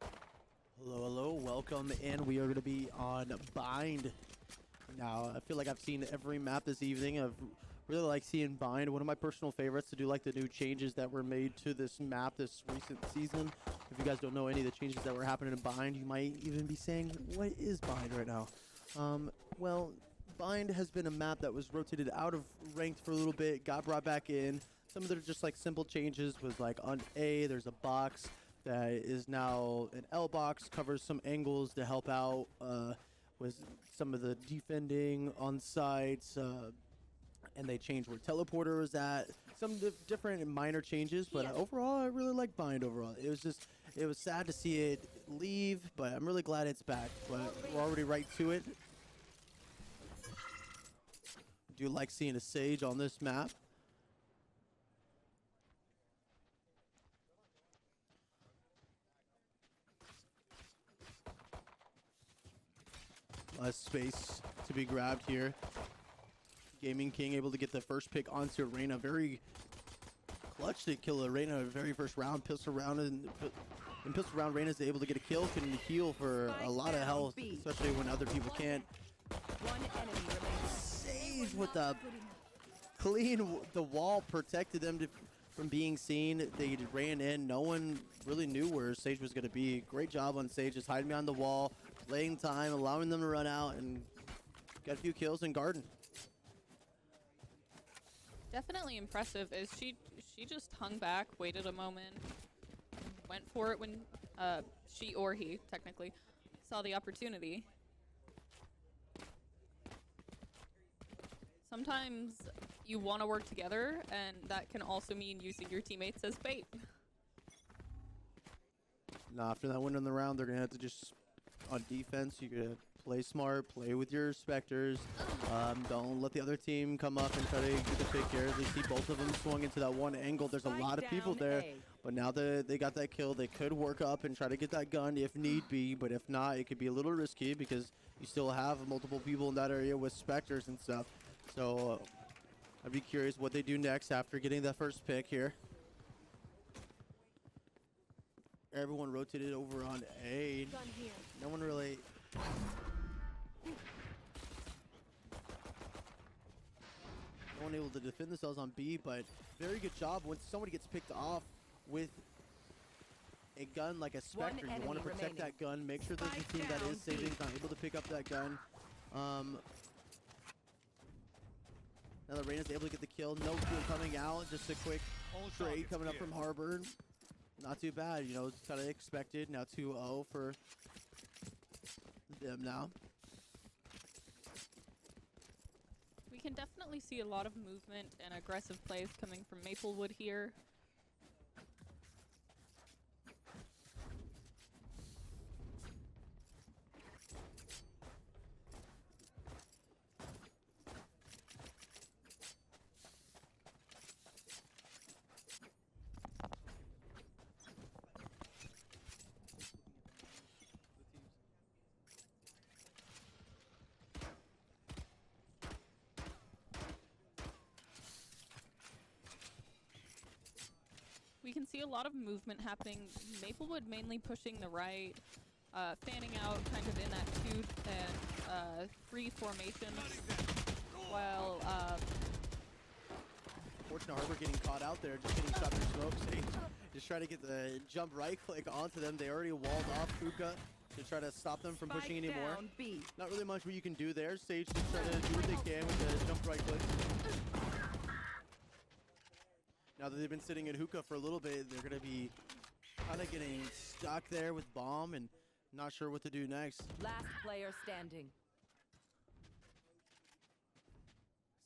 Hello, hello, welcome in. We are going to be on Bind. Now, I feel like I've seen every map this evening. I've really like seeing Bind. One of my personal favorites to do like the new changes that were made to this map this recent season. If you guys don't know any of the changes that were happening in Bind, you might even be saying, what is Bind right now? Well, Bind has been a map that was rotated out of ranked for a little bit, got brought back in. Some of the just like simple changes was like on A, there's a box that is now an L box, covers some angles to help out with some of the defending on sites. And they changed where teleporter was at. Some different and minor changes, but overall, I really like Bind overall. It was sad to see it leave, but I'm really glad it's back. But we're already right to it. Do you like seeing a Sage on this map? Less space to be grabbed here. Gaming King able to get the first pick onto Reyna. Very clutch to kill Reyna very first round. Pistol round and pistol round, Reyna's able to get a kill. Can heal for a lot of health, especially when other people can't. One enemy remains. Sage with the clean. The wall protected them from being seen. They ran in. No one really knew where Sage was going to be. Great job on Sage, just hiding behind the wall, playing time, allowing them to run out, and got a few kills in Garden. Definitely impressive is she just hung back, waited a moment, went for it when she or he technically saw the opportunity. Sometimes you want to work together, and that can also mean using your teammates as bait. Now, after that win in the round, they're going to have to just, on defense, you got to play smart, play with your Spectres. Don't let the other team come up and try to get the pick here. They see both of them swung into that one angle. There's a lot of people there, but now that they got that kill, they could work up and try to get that gun if need be, but if not, it could be a little risky because you still have multiple people in that area with Spectres and stuff. So I'd be curious what they do next after getting that first pick here. Everyone rotated over on A. No one really... No one able to defend themselves on B, but very good job. When somebody gets picked off with a gun like a Spectre, you want to protect that gun. Make sure there's a team that is saving, not able to pick up that gun. Now that Reyna's able to get the kill. No kill coming out. Just a quick trade coming up from Harbor. Not too bad, you know, it's kind of expected. Now 2-0 for them now. We can definitely see a lot of movement and aggressive plays coming from Maplewood here. We can see a lot of movement happening. Maplewood mainly pushing the right, fanning out kind of in that 2 and 3 formation. While Fortuna Harbor getting caught out there, just getting shot through smoke. Just trying to get the jump right click onto them. They already walled off Hookah to try to stop them from pushing anymore. Not really much what you can do there. Sage just trying to do what they can with the jump right click. Now that they've been sitting in Hookah for a little bit, they're going to be kind of getting stuck there with Bomb and not sure what to do next. Last player standing.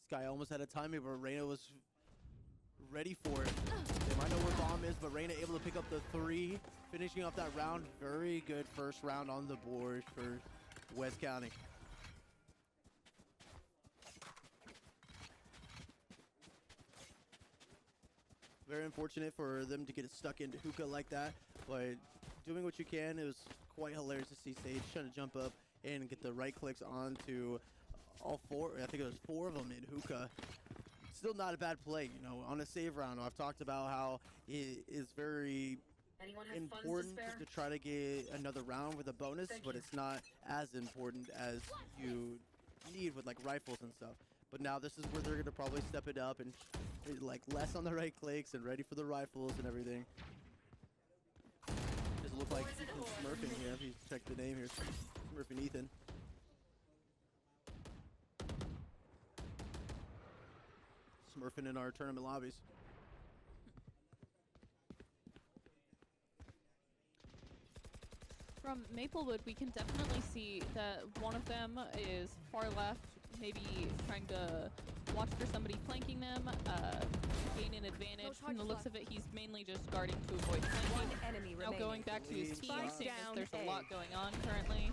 Sky almost had a timing, but Reyna was ready for it. They might know where Bomb is, but Reyna able to pick up the 3, finishing off that round. Very good first round on the board for West County. Very unfortunate for them to get stuck into Hookah like that, but doing what you can. It was quite hilarious to see Sage trying to jump up and get the right clicks onto all 4. I think it was 4 of them in Hookah. Still not a bad play, you know, on a save round. I've talked about how it is very important to try to get another round with a bonus, but it's not as important as you need with like rifles and stuff. But now this is where they're gonna probably step it up and like less on the right clicks and ready for the rifles and everything. Doesn't look like Ethan's smurfing here. If you check the name here, smurfing Ethan. Smurfing in our tournament lobbies. From Maplewood, we can definitely see that one of them is far left, maybe trying to watch for somebody flanking them, gain an advantage. From the looks of it, he's mainly just guarding to avoid One flanking. enemy Now remaining. going back to his team, Spike seeing as down there's a A. lot going on currently.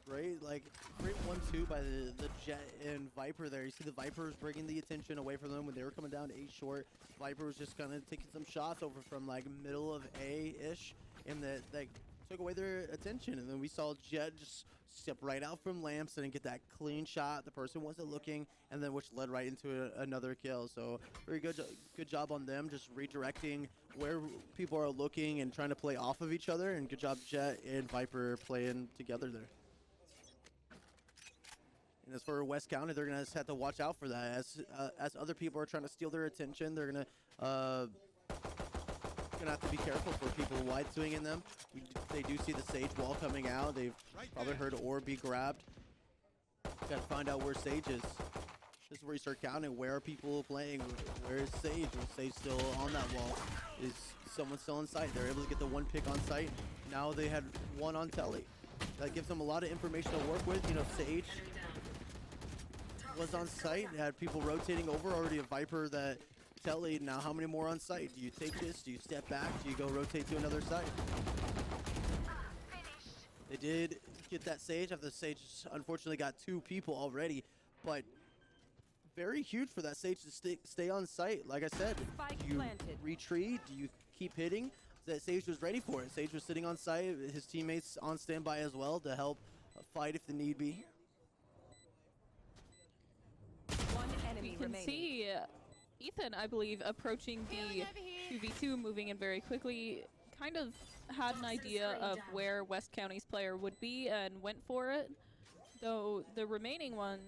Great, like, great 1-2 by the Jet and Viper there. You see the Vipers bringing the attention away from them when they were coming down 8 short. Viper was just kind of taking some shots over from like middle of A-ish, and that like took away their attention. And then we saw Jet just step right out from lamps and get that clean shot. The person wasn't looking, and then which led right into another kill. So very good job on them, just redirecting where people are looking and trying to play off of each other. And good job Jet and Viper playing together there. And as for West County, they're gonna just have to watch out for that. As other people are trying to steal their attention, they're gonna have to be careful for people wide swinging them. They do see the Sage wall coming out. They've probably heard Orb be grabbed. Got to find out where Sage is. This is where you start counting. Where are people playing? Where is Sage? Is Sage still on that wall? Is someone still on site? They're able to get the one pick on site. Now they had one on telly. That gives them a lot of information to work with. You know, Sage was on site, had people rotating over, already a Viper that telly. Now how many more on site? Do you take this? Do you step back? Do you go rotate to another site? They did get that Sage after the Sage unfortunately got 2 people already, but very huge for that Sage to stay on site. Like I said, Spike do you planted. retreat? Do you keep hitting? That Sage was ready for it. Sage was sitting on site, his teammates on standby as well to help fight if the need be. One enemy You can remaining. see Ethan, I believe, approaching the 2v2, moving in very quickly. Kind of had an idea of where West County's player would be and went for it. Though the remaining one,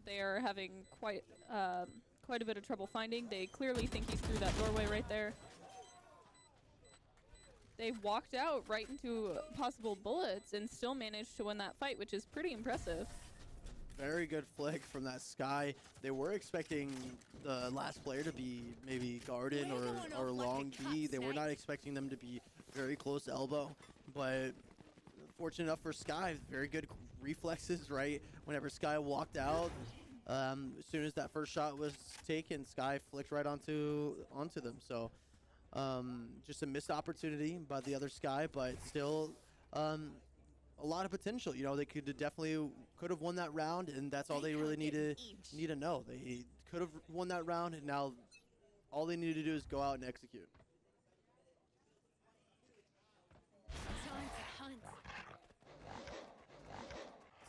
they are having quite a bit of trouble finding. They clearly think he's through that doorway right there. They walked out right into possible bullets and still managed to win that fight, which is pretty impressive. Very good flick from that Sky. They were expecting the last player to be maybe Garden or Long B. They were not expecting them to be very close elbow, but fortunate enough for Sky, very good reflexes, right? Whenever Sky walked out, as soon as that first shot was taken, Sky flicked right onto them. So just a missed opportunity by the other Sky, but still a lot of potential. You know, they could have won that round, and that's all they really need to know. They could have won that round, and now all they need to do is go out and execute.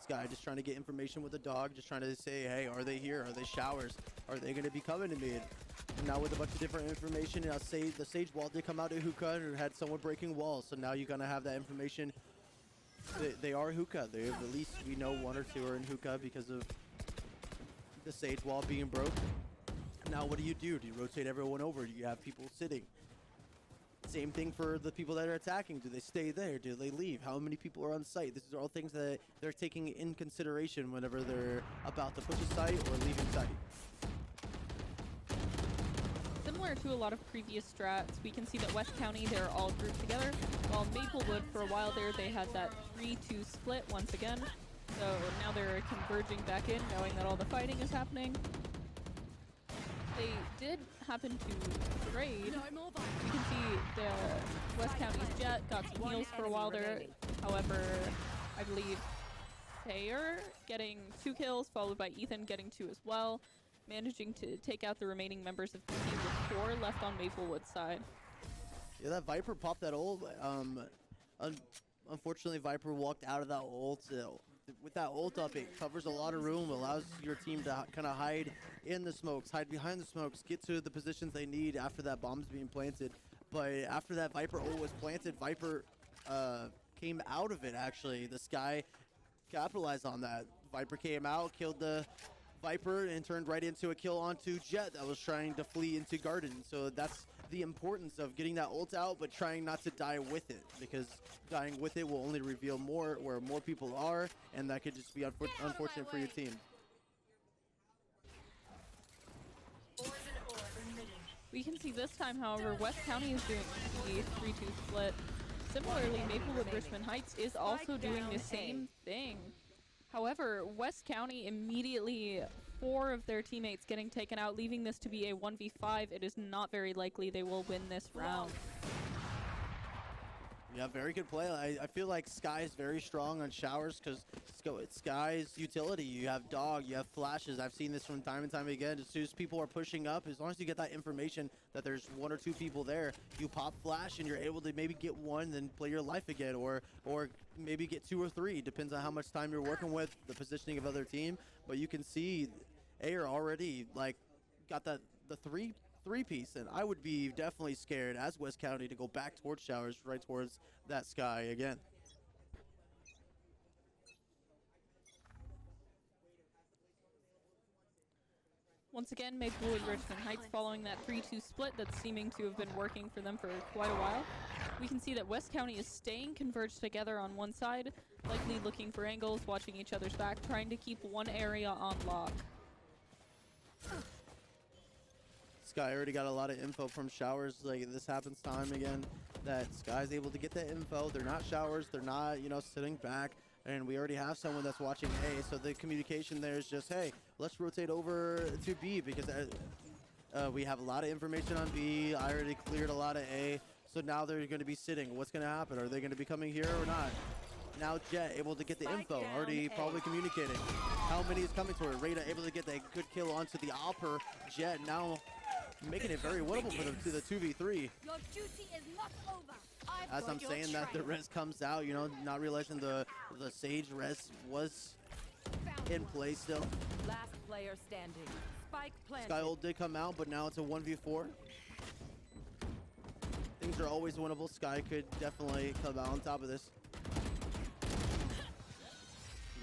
Sky just trying to get information with the dog, just trying to say, hey, are they here? Are they showers? Are they going to be coming to me? And now with a bunch of different information, I'll say the Sage wall did come out to hookah and had someone breaking walls. So now you're going to have that information. They are hookah. They have, at least we know 1 or 2 are in hookah because of the Sage wall being broke. Now what do? Do you rotate everyone over? Do you have people sitting? Same thing for the people that are attacking. Do they stay there? Do they leave? How many people are on site? These are all things that they're taking in consideration whenever they're about to push a site or leaving site. Similar to a lot of previous strats, we can see that West County, they're all grouped together, while Maplewood, for a while there, they had that 3-2 split once again. So now they're converging back in, knowing that all the fighting is happening. They did happen to trade. You can see the West County's Jet got some heals for a while there. However, I believe Thayer getting 2 kills, followed by Ethan getting 2 as well, managing to take out the remaining members of the team with 4 left on Maplewood's side. Yeah, that Viper popped that ult. Unfortunately, Viper walked out of that ult with that ult up, it covers a lot of room, allows your team to kind of hide in the smokes, hide behind the smokes, get to the positions they need after that bomb's being planted. But after that Viper ult was planted, Viper came out of it, actually. The Sky capitalized on that. Viper came out, killed the Viper, and turned right into a kill onto Jett that was trying to flee into Garden. So that's the importance of getting that ult out, but trying not to die with it, because dying with it will only reveal more where more people are, and that could just be unfortunate for your team. We can see this time, however, West County is doing the 3-2 split. Similarly, Maplewood Richmond Heights is also doing the same thing. However, West County immediately, 4 of their teammates getting taken out, leaving this to be a 1v5. It is not very likely they will win this round. Yeah, very good play. I feel like Sky is very strong on showers because Sky's utility. You have dog, you have flashes. I've seen this from time and time again. As soon as people are pushing up, as long as you get that information that there's 1 or 2 people there, you pop flash and you're able to maybe get 1, then play your life again, or maybe get 2 or 3. Depends on how much time you're working with, the positioning of other team. But you can see Air already like got the 3-piece, and I would be definitely scared as West County to go back towards showers, right towards that Sky again. Once again, Maplewood Richmond Heights following that 3-2 split that's seeming to have been working for them for quite a while. We can see that West County is staying converged together on one side, likely looking for angles, watching each other's back, trying to keep one area on lock. Sky already got a lot of info from showers. Like, this happens time again that Sky's able to get that info. They're not showers, they're not, you know, sitting back, and we already have someone that's watching A, so the communication there is just, hey, let's rotate over to B, because we have a lot of information on B. I already cleared a lot of A, so now they're going to be sitting. What's going to happen? Are they going to be coming here or not? Now Jett able to get the info, already probably communicating. How many is coming to her? Reyna able to get that good kill onto the Alper. Jett now making it very winnable for them to the 2v3. Your duty is not over. As I'm saying that, the res comes out, you know, not realizing the Sage res was in play still. Last player standing. Spike planted. Sky ult did come out, but now it's a 1v4. Things are always winnable. Sky could definitely come out on top of this.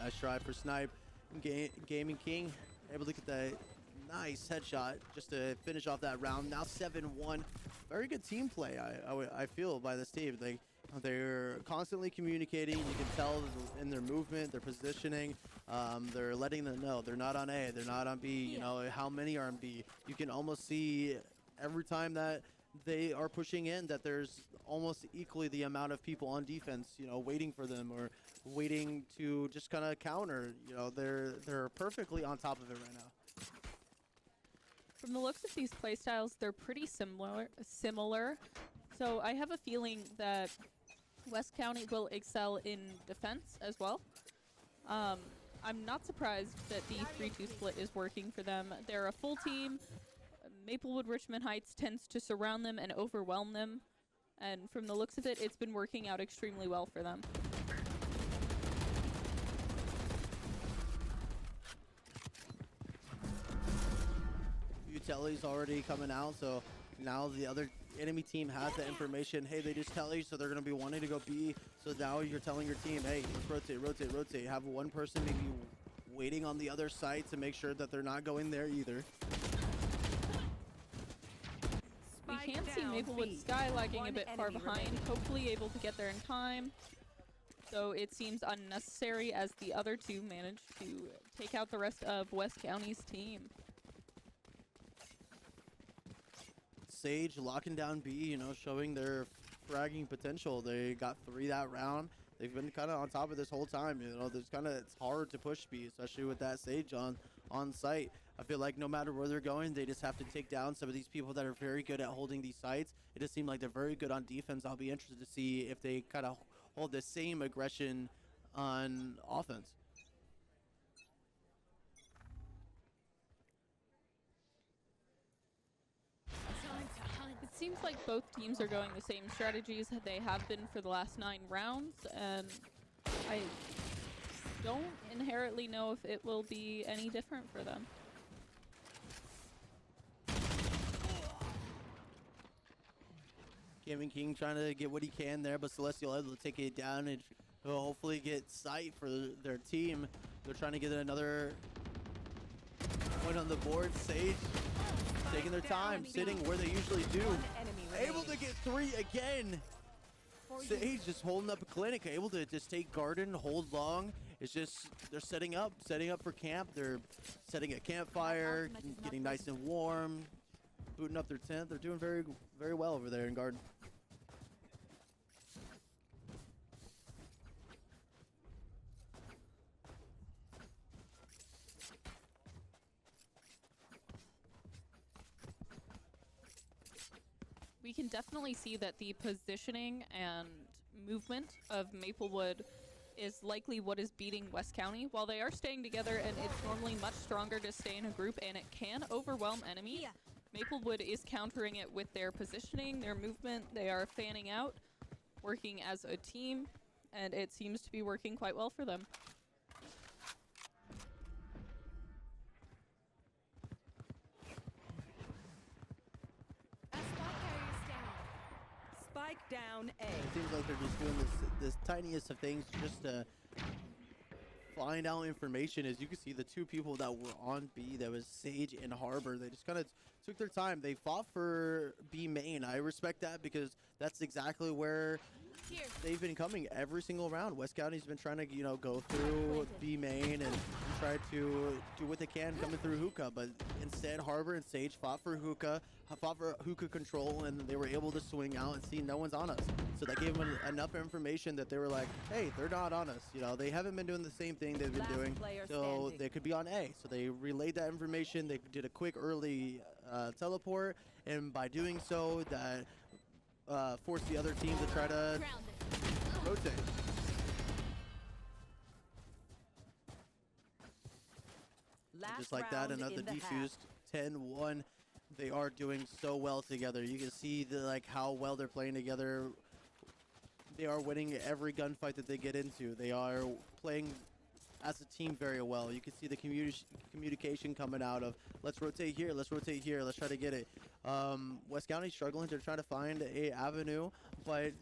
Nice try for Snipe. Gaming King able to get that nice headshot just to finish off that round. Now 7-1. Very good team play, I feel, by this team. They're constantly communicating. You can tell in their movement, their positioning. They're letting them know they're not on A, they're not on B. You know, how many are on B. You can almost see every time that they are pushing in that there's almost equally the amount of people on defense, you know, waiting for them or waiting to just kind of counter. You know, they're perfectly on top of it right now. From the looks of these playstyles, they're pretty similar. So I have a feeling that West County will excel in defense as well. I'm not surprised that the 3-2 split is working for them. They're a full team. Maplewood Richmond Heights tends to surround them and overwhelm them. And from the looks of it, it's been working out extremely well for them. Utility's already coming out, so now the other enemy team has the information. Hey, they just tell you, so they're going to be wanting to go B. So now you're telling your team, hey, let's rotate. Have one person maybe waiting on the other side to make sure that they're not going there either. We can see Maplewood Sky lagging a bit far behind, hopefully able to get there in time. So it seems unnecessary as the other two manage to take out the rest of West County's team. Sage locking down B, you know, showing their fragging potential. They got 3 that round. They've been kind of on top of this whole time. You know, it's hard to push B, especially with that Sage on site. I feel like no matter where they're going, they just have to take down some of these people that are very good at holding these sites. It just seems like they're very good on defense. I'll be interested to see if they kind of hold the same aggression on offense. It seems like both teams are going the same strategies they have been for the last 9 rounds, and I don't inherently know if it will be any different for them. Gaming King trying to get what he can there, but Celestial able to take it down and will hopefully get sight for their team. They're trying to get another point on the board. Sage taking their time, sitting where they usually do. One enemy Able to remaining. get 3 again. Sage just holding up a clinic, able to just take garden, hold long. It's just they're setting up for camp. They're setting a campfire, getting nice and warm, booting up their tent. They're doing very, very well over there in garden. We can definitely see that the positioning and movement of Maplewood is likely what is beating West County. While they are staying together and it's normally much stronger to stay in a group and it can overwhelm enemies, Here. Maplewood is countering it with their positioning, their movement. They are fanning out, working as a team, and it seems to be working quite well for them. Spike down A. It seems like they're just doing this tiniest of things just to find out information. As you can see, the two people that were on B, that was Sage and Harbor, they just kind of took their time. They fought for B main. I respect that because that's exactly where Here. they've been coming every single round. West County's been trying to, go through B main and try to do what they can coming through hookah, but instead Harbor and Sage fought for hookah control, and they were able to swing out and see no one's on us. So that gave them enough information that they were like, hey, they're not on us. They haven't been doing the same thing they've been Last doing, player so standing. they could be on A. So they relayed that information. They did a quick early teleport, and by doing so, that forced the other team to try to rotate. Last Just like that, round another in the half. defused. 10-1. They are doing so well together. You can see how well they're playing together. They are winning every gunfight that they get into. They are playing as a team very well. You can see the communication coming out of let's rotate here, let's try to get it. West County struggling to try to find a avenue, but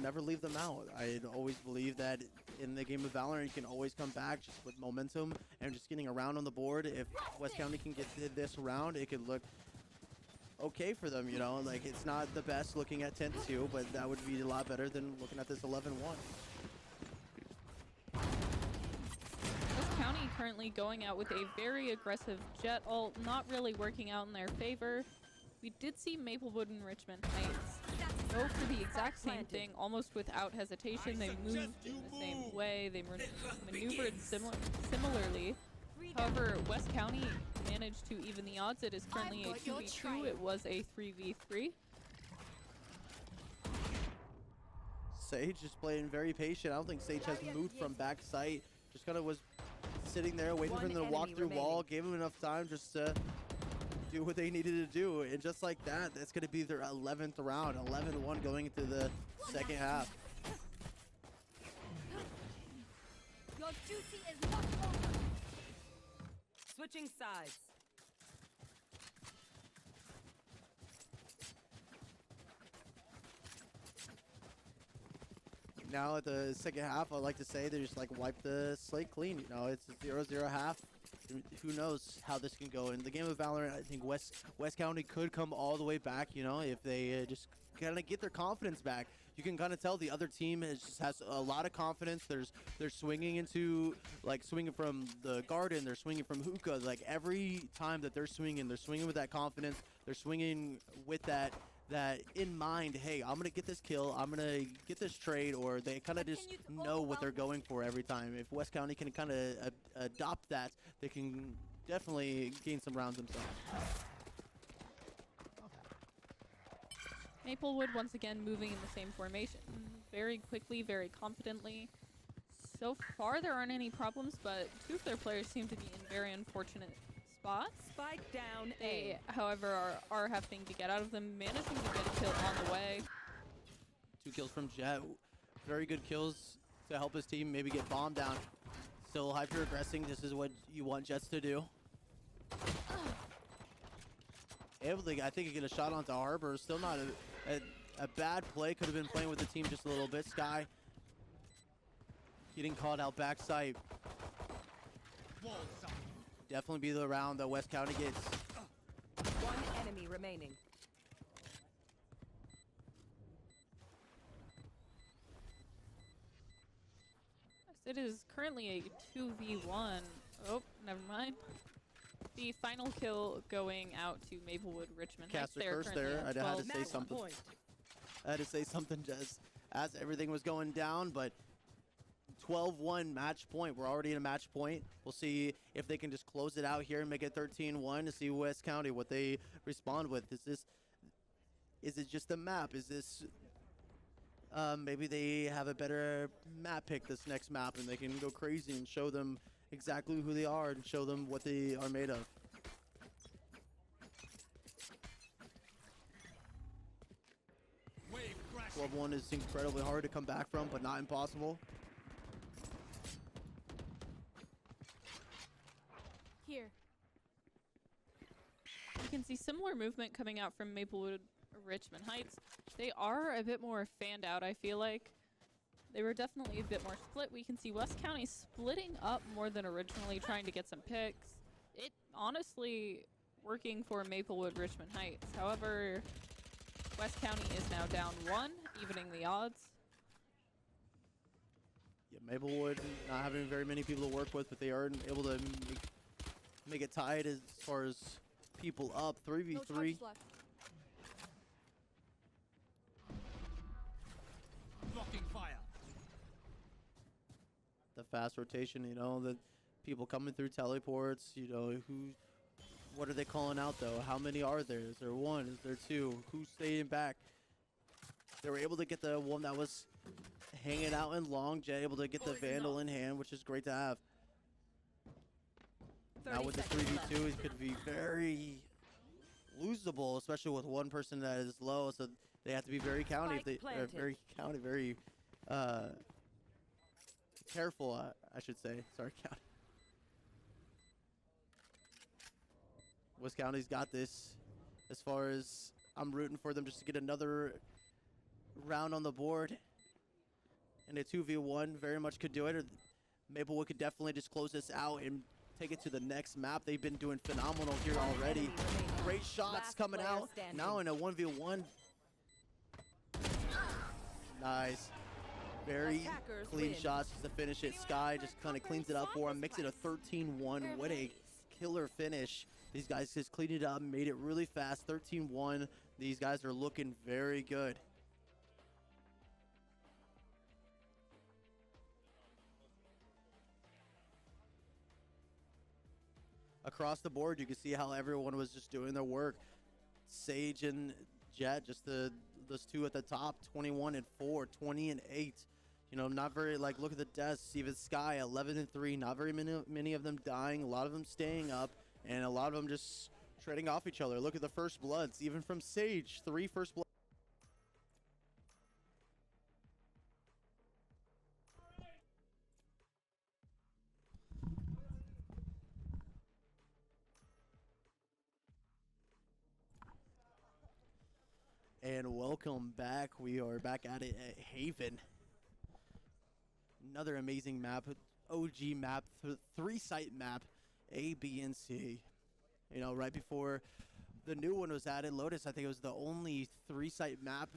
never leave them out. I always believe that in the game of Valorant, you can always come back just with momentum and just getting around on the board. If West County can get to this round, it could look okay for them. It's not the best looking at 10-2, but that would be a lot better than looking at this 11-1. West County currently going out with a very aggressive Jet ult, not really working out in their favor. We did see Maplewood and Richmond Heights go for the exact same thing, almost without hesitation. They moved in the same way. They maneuvered similarly. However, West County managed to even the odds. It is currently a 2v2. It was a 3v3. Sage just playing very patient. I don't think Sage has moved from backside. Just kind of was sitting there waiting for them to walk through wall. Gave him enough time just to do what they needed to do. And just like that, that's going to be their 11th round. 11-1 going into the second half. Your duty is not over. Switching sides. Now at the second half, I like to say they just wipe the slate clean. It's a 0-0 half. Who knows how this can go. In the game of Valorant, I think West County could come all the way back, if they just kind of get their confidence back. You can kind of tell the other team has a lot of confidence. They're swinging into, swinging from the garden. They're swinging from hookah. Every time that they're swinging with that confidence. They're swinging with that in mind. Hey, I'm gonna get this kill, I'm gonna get this trade, or they kind of just know what they're going for every time. If West County can kind of adopt that, they can definitely gain some rounds themselves. Maplewood once again moving in the same formation very quickly, very confidently. So far there aren't any problems, but two of their players seem to be in very unfortunate spots. Spike down They, A. however, are having to get out of them, managing to get a kill on the way. 2 kills from Jet. Very good kills to help his team maybe get bombed down. Still hyper aggressing. This is what you want Jets to do. Able to, I think, get a shot onto Harbor. Still not a bad play. Could have been playing with the team just a little bit. Sky getting called out backside. Definitely be the round that West County gets. One enemy remaining. It is currently a 2v1. Oh, never mind. The final kill going out to Maplewood Richmond. Cast a They're curse currently there. at I had 12. to say Match something. point. I had to say something just as everything was going down, but 12-1 match point. We're already in a match point. We'll see if they can just close it out here and make it 13-1 to see West County what they respond with. Is it just a map? Is this maybe they have a better map pick this next map and they can go crazy and show them exactly who they are and show them what they are made of. Wave crashing. 12-1 is incredibly hard to come back from, but not impossible. Here. You can see similar movement coming out from Maplewood Richmond Heights. They are a bit more fanned out, I feel like. They were definitely a bit more split. We can see West County splitting up more than originally, trying to get some picks. It honestly working for Maplewood Richmond Heights. However, West County is now down 1, evening the odds. Yeah, Maplewood not having very many people to work with, but they are able to make it tied as far as people up. 3v3. Blocking fire. The fast rotation, you know, the people coming through teleports, you know, what are they calling out though? How many are there? Is there one? Is there two? Who's staying back? They were able to get the one that was hanging out in long, Jet able to get the Vandal in hand, which is great to have. Now 30 with the seconds 3v2, it could be very losable, especially with one person that is low, so they have to be very county, if they Spike planted. very careful, I should say. Sorry, county. West County's got this. As far as I'm rooting for them just to get another round on the board. And a 2v1 very much could do it. Or Maplewood could definitely just close this out and take it to the next map. They've been doing phenomenal here already. enemy remaining. Great shots Last coming player out. standing. Now in a 1v1. Nice. Very Attackers clean win. shots to finish it. Sky just kind of cleans it up for him. Makes it a 13-1. What a killer finish. These guys just cleaned it up, made it really fast. 13-1. These guys are looking very good. Across the board, you can see how everyone was just doing their work. Sage and Jet, just those two at the top, 21 and 4, 20 and 8. You know, not very, like, look at the deaths. Even Sky, 11 and 3. Not very many of them dying. A lot of them staying up, and a lot of them just trading off each other. Look at the first bloods, even from Sage, 3 first bloods. And welcome back. We are back at it at Haven. Another amazing map, OG map, 3-site map, A, B, and C. You know, right before the new one was added, Lotus, I think it was the only 3-site map.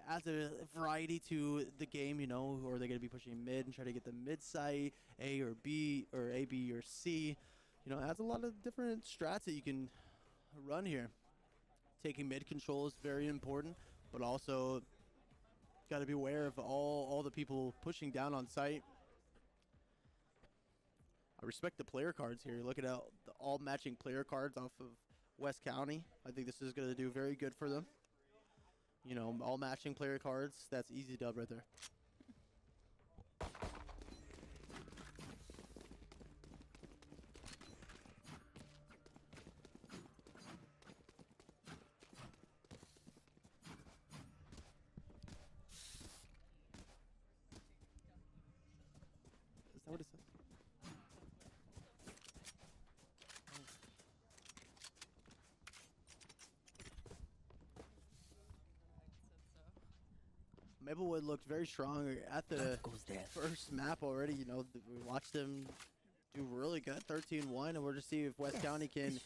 Adds a variety to the game, you know, or are they going to be pushing mid and try to get the mid site, A or B, or A, B, or C. You know, it adds a lot of different strats that you can run here. Taking mid control is very important, but also got to be aware of all the people pushing down on site. I respect the player cards here. Look at all matching player cards off of West County. I think this is going to do very good for them. You know, all matching player cards. That's easy dub right there. Is that what it says? Maplewood looked very strong at the first map already. You know, we watched them do really good, 13-1, and we're just see if West County can.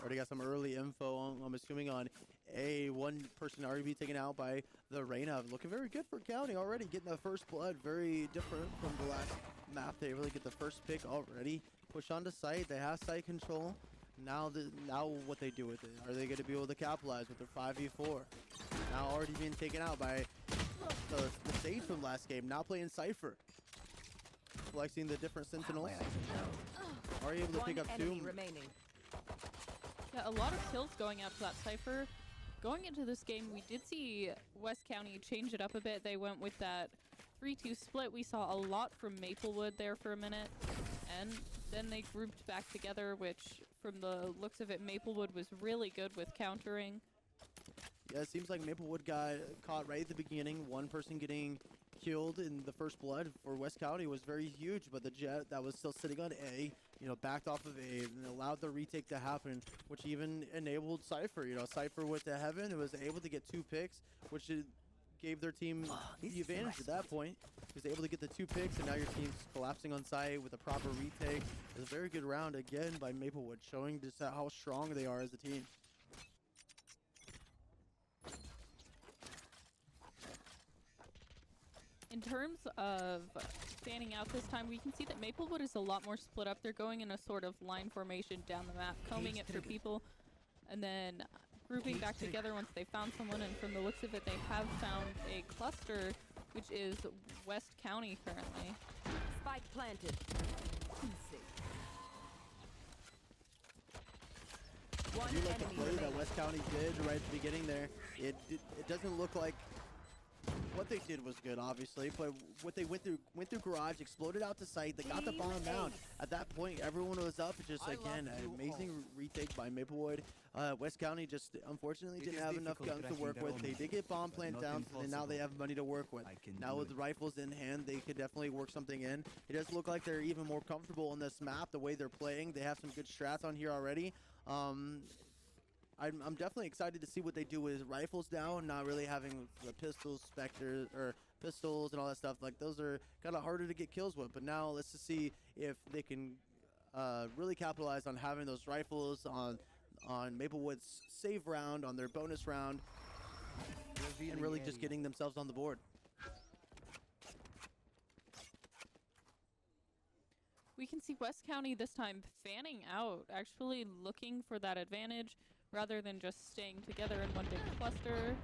Already got some early info, I'm assuming, on one person already be taken out by the Reyna. Looking very good for County already, getting the first blood. Very different from the last map. They really get the first pick already. Push onto site. They have site control. Now what they do with it. Are they going to be able to capitalize with their 5v4? Now already being taken out by the Sage from last game. Now playing Cypher. Flexing the different Sentinels. Are you able to pick up two? Enemy remaining. Yeah, a lot of kills going out to that Cypher. Going into this game, we did see West County change it up a bit. They went with that 3-2 split. We saw a lot from Maplewood there for a minute. And then they grouped back together, which from the looks of it, Maplewood was really good with countering. Yeah, it seems like Maplewood got caught right at the beginning. One person getting killed in the first blood for West County was very huge, but the Jet that was still sitting on A, you know, backed off of A and allowed the retake to happen, which even enabled Cypher. You know, Cypher with the Heaven, who was able to get 2 picks, which gave their team the advantage at that point. He was able to get the 2 picks, and now your team's collapsing on site with a proper retake. It was a very good round again by Maplewood, showing just how strong they are as a team. In terms of fanning out this time, we can see that Maplewood is a lot more split up. They're going in a sort of line formation down the map, combing it for people, and then grouping back together once they found someone. And from the looks of it, they have found a cluster, which is West County currently. Spike planted. One I do like the enemy play that remaining. West County did right at the beginning there. It doesn't look like what they did was good, obviously, but what they went through garage, exploded out to site. They got the bomb down. At that point, everyone was up. Just again, an amazing retake by Maplewood. West County just unfortunately didn't have enough guns to work with. They did get bomb plant down, and now they have money to work with. Now with the rifles in hand, they could definitely work something in. It does look like they're even more comfortable on this map, the way they're playing. They have some good strats on here already. I'm definitely excited to see what they do with rifles now, not really having the pistols, Spectres, or pistols and all that stuff. Like, those are kind of harder to get kills with. But now let's just see if they can really capitalize on having those rifles on Maplewood's save round, on their bonus round, and really just getting themselves on the board. We can see West County this time fanning out, actually looking for that advantage rather than just staying together in one big cluster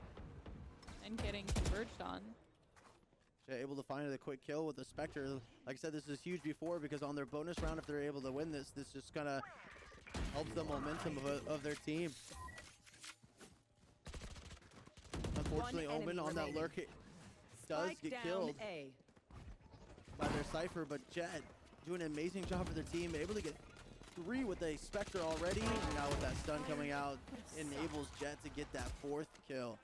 and getting converged on. They're able to find a quick kill with the Spectre. Like I said, this is huge before, because on their bonus round, if they're able to win this just kind of helps the momentum of their team. Unfortunately, One Omen enemy on that remaining. lurk does Spike get down killed A. by their Cypher, but Jet doing an amazing job for their team, able to get 3 with a Spectre already, and now with that stun coming out, enables Jet to get that 4th kill.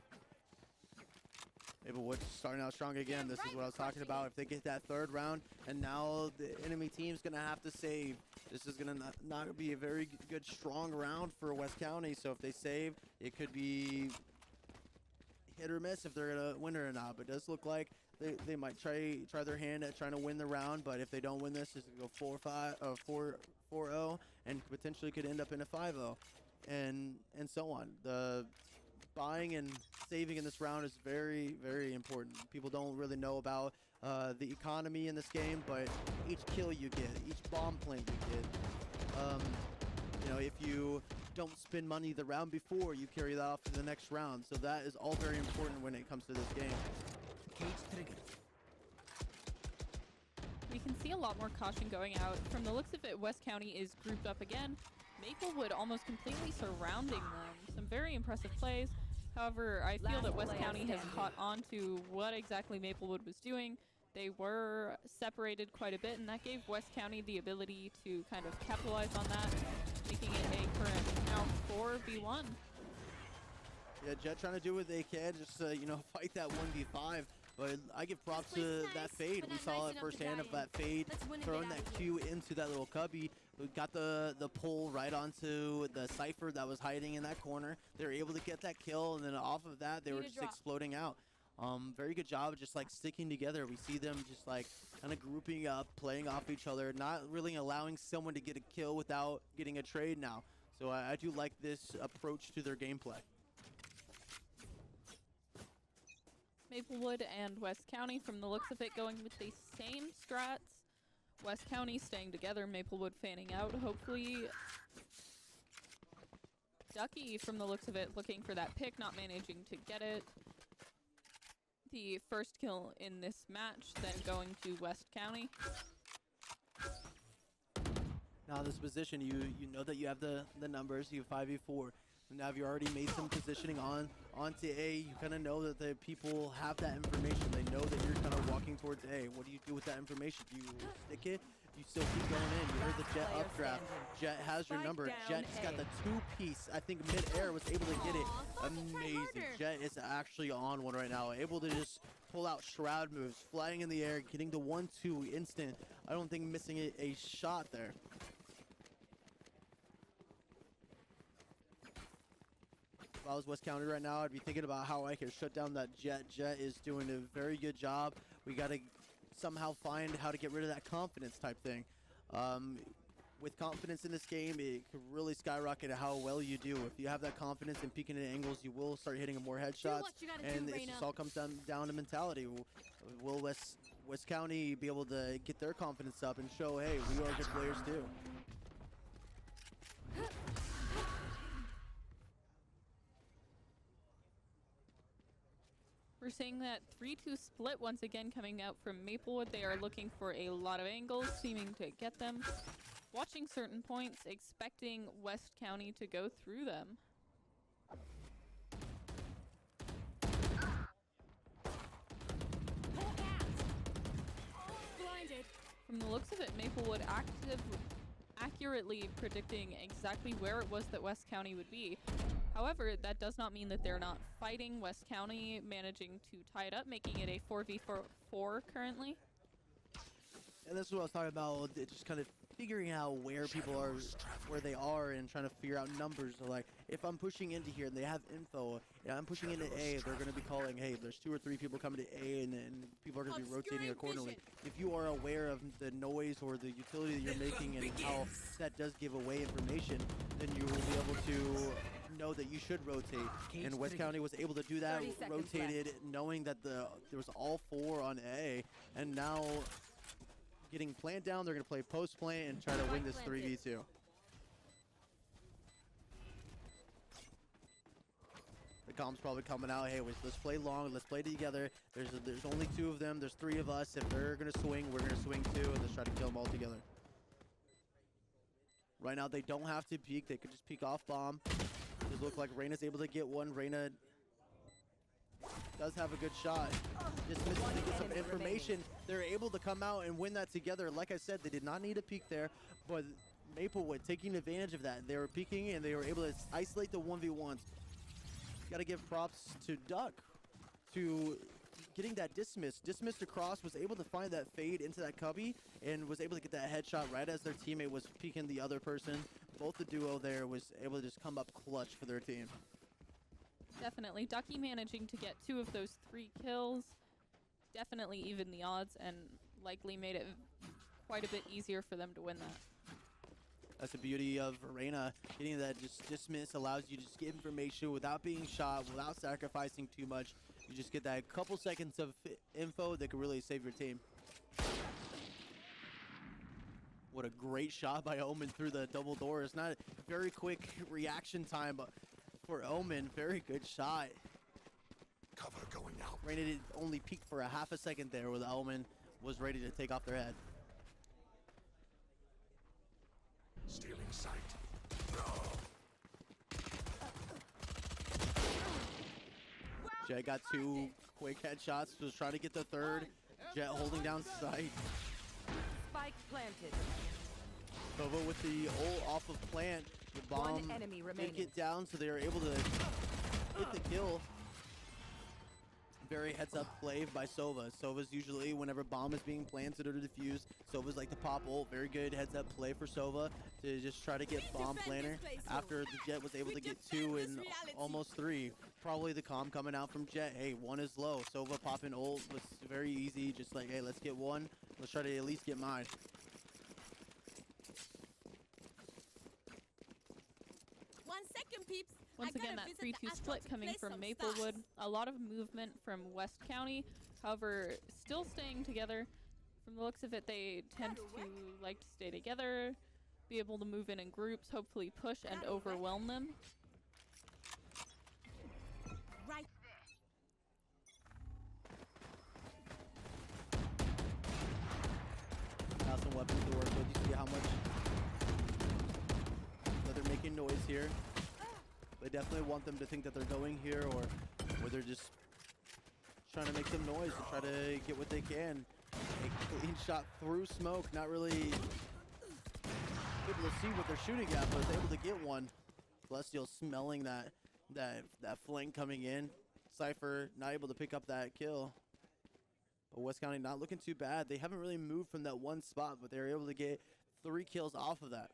Maplewood starting out strong again. This is what I was talking about. If they get that 3rd round, and now the enemy team's gonna have to save. This is gonna not be a very good strong round for West County. So if they save, it could be hit or miss if they're gonna win it or not. But it does look like they might try their hand at trying to win the round. But if they don't win this, it's gonna go 4-0, and potentially could end up in a 5-0, and so on. The buying and saving in this round is very, very important. People don't really know about the economy in this game, but each kill you get, each bomb plant you get, you know, if you don't spend money the round before, you carry that off to the next round. So that is all very important when it comes to this game. We can see a lot more caution going out. From the looks of it, West County is grouped up again. Maplewood almost completely surrounding them. Some very impressive plays. However, I feel that West County has caught on to what exactly Maplewood was doing. They were separated quite a bit, and that gave West County the ability to kind of capitalize on that, making it a current now 4v1. Yeah, Jet trying to do what they can, just you know, fight that 1v5. But I give props This to place is that nice, fade. but We not saw nice it enough to firsthand die of that in. fade, Let's win and throwing get out that of Q into that little cubby. We got the pull right onto the Cypher that was hiding in that corner. They were able to get that kill, and then off of that, they were Need a just drop. exploding out. Very good job of just like sticking together. We see them just like kind of grouping up, playing off each other, not really allowing someone to get a kill without getting a trade now. So I do like this approach to their gameplay. Maplewood and West County, from the looks of it, going with the same strats. West County staying together, Maplewood fanning out. Hopefully, Ducky, from the looks of it, looking for that pick, not managing to get it. The first kill in this match, then going to West County. Now this position, you know that you have the numbers, you have 5v4. Now if you already made some positioning onto A, you kind of know that the people have that information. They know that you're kind of walking towards A. What do you do with that information? Do you stick it? You still keep going in. You heard the Jet Player updraft. standing. Jet has your Spike number. down Jet just got A. the 2-piece. I think mid-air was able to get it. Aw, fucking try Amazing. harder. Jet is actually on one right now. Able to just pull out Shroud moves, flying in the air, getting the 1-2 instant. I don't think missing a shot there. If I was West County right now, I'd be thinking about how I can shut down that Jet. Jet is doing a very good job. We got to somehow find how to get rid of that confidence type thing. With confidence in this game, it could really skyrocket how well you do. If you have that confidence and peeking at angles, you will start hitting more headshots. what you gotta do, And it Reyna. just all comes down to mentality. Will West County be able to get their confidence up and show, hey, we are good players too? We're seeing that 3-2 split once again coming out from Maplewood. They are looking for a lot of angles, seeming to get them. Watching certain points, expecting West County to go through them. Blinded. From the looks of it, Maplewood accurately predicting exactly where it was that West County would be. However, that does not mean that they're not fighting. West County managing to tie it up, making it a 4v4 currently. And this is what I was talking about, just kind of figuring out where people are, where they are, and trying to figure out numbers. So like, if I'm pushing into here and they have info, and I'm pushing into A, they're going to be calling, hey, there's 2 or 3 people coming to A, and then people are going to be rotating Obscuring accordingly. vision. If you are aware of the noise or the utility that you're making and how that does give away information, then you will be able to know that you should rotate. And West County was able to do that, 30 seconds rotated, knowing that there was all 4 on A, and now getting plant down, they're going to play post plant and try to win this 3v2. The comp's probably coming out, hey, let's play long, let's play together. There's only 2 of them, there's 3 of us. If they're going to swing, we're going to swing too, and let's try to kill them all together. Right now, they don't have to peek. They could just peek off bomb. Does look like Reyna's able to get one. Reyna does have a good shot. Just misses to get some enemy information. They're able to come out and win that together. Like I said, they did not need a peek there, but Maplewood taking advantage of that. They were peeking and they were able to isolate the 1v1s. Got to give props to Duck to getting that dismiss. Dismissed across, was able to find that fade into that cubby and was able to get that headshot right as their teammate was peeking the other person. Both the duo there was able to just come up clutch for their team. Definitely. Ducky managing to get 2 of those 3 kills. Definitely even the odds and likely made it quite a bit easier for them to win that. That's the beauty of Reyna. Getting that just dismiss allows you to just get information without being shot, without sacrificing too much. You just get that couple seconds of info that could really save your team. What a great shot by Omen through the double door. It's not a very quick reaction time, but for Omen, very good shot. Cover going out. Reyna did only peek for a half a second there where the Omen was ready to take off their head. Stealing sight. Jet got 2 quick headshots, was trying to get the 3rd. Jet holding down sight. Spike planted. Kova with the ult off of plant. The bomb One enemy did remaining. get down, so they were able to hit the kill. very heads-up play by Sova. Sova's usually, whenever bomb is being planted or defused, Sova's like to pop ult. Very good heads-up play for Sova to just try to get bomb planner after the Jet was able to get 2 and almost 3. Probably the calm coming out from Jet. Hey, 1 is low. Sova popping ult was very easy. Just like, hey, let's get 1. Let's try to at least get mine. Peeps. Once again, that 3-2 split coming from Maplewood. A lot of movement from West County. However, still staying together. From the looks of it, they tend to like to stay together, be able to move in groups, hopefully push and overwhelm them. Right. Now some weapons to work with. You see how much that they're making noise here. They definitely want them to think that they're going here, or they're just trying to make some noise to try to get what they can. A clean shot through smoke, not really able to see what they're shooting at, but is able to get one. Celestial smelling that flank coming in. Cypher not able to pick up that kill. But West County not looking too bad. They haven't really moved from that one spot, but they're able to get 3 kills off of that.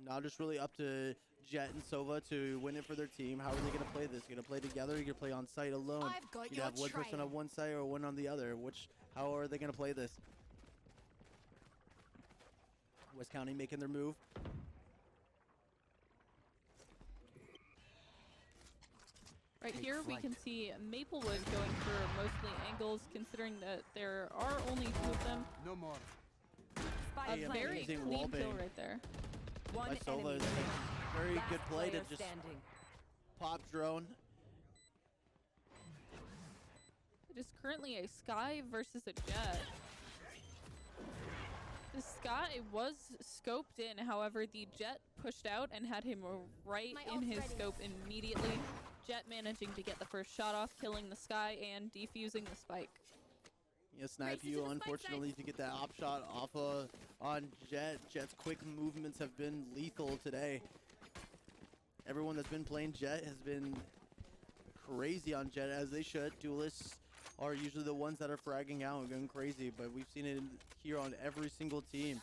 Now just really up to Jet and Sova to win it for their team. How are they going to play this? Going to play together? You're going to play on site alone? I've got You your have one person trail. on one side or one on the other. How are they going to play this? West County making their move. Right here we can see Maplewood going for mostly angles, considering that there are only 2 of them. No more. Spike A Yeah, very amazing clean wall kill bang. right there. One By Sova, enemy it's a remaining. very Last good play to player just standing. pop drone. It is currently a Sky versus a Jet. The Sky was scoped in, however, the Jet pushed out and had him right My in ult's his ready. scope immediately. Jet managing to get the first shot off, killing the Sky and defusing the Spike. Yeah, Snipe Race you, to the spike unfortunately, to get that op shot off on Jet. Jet's quick movements have been lethal today. Everyone that's been playing Jet has been crazy on Jet, as they should. Duelists are usually the ones that are fragging out and going crazy, but we've seen it here on every single team.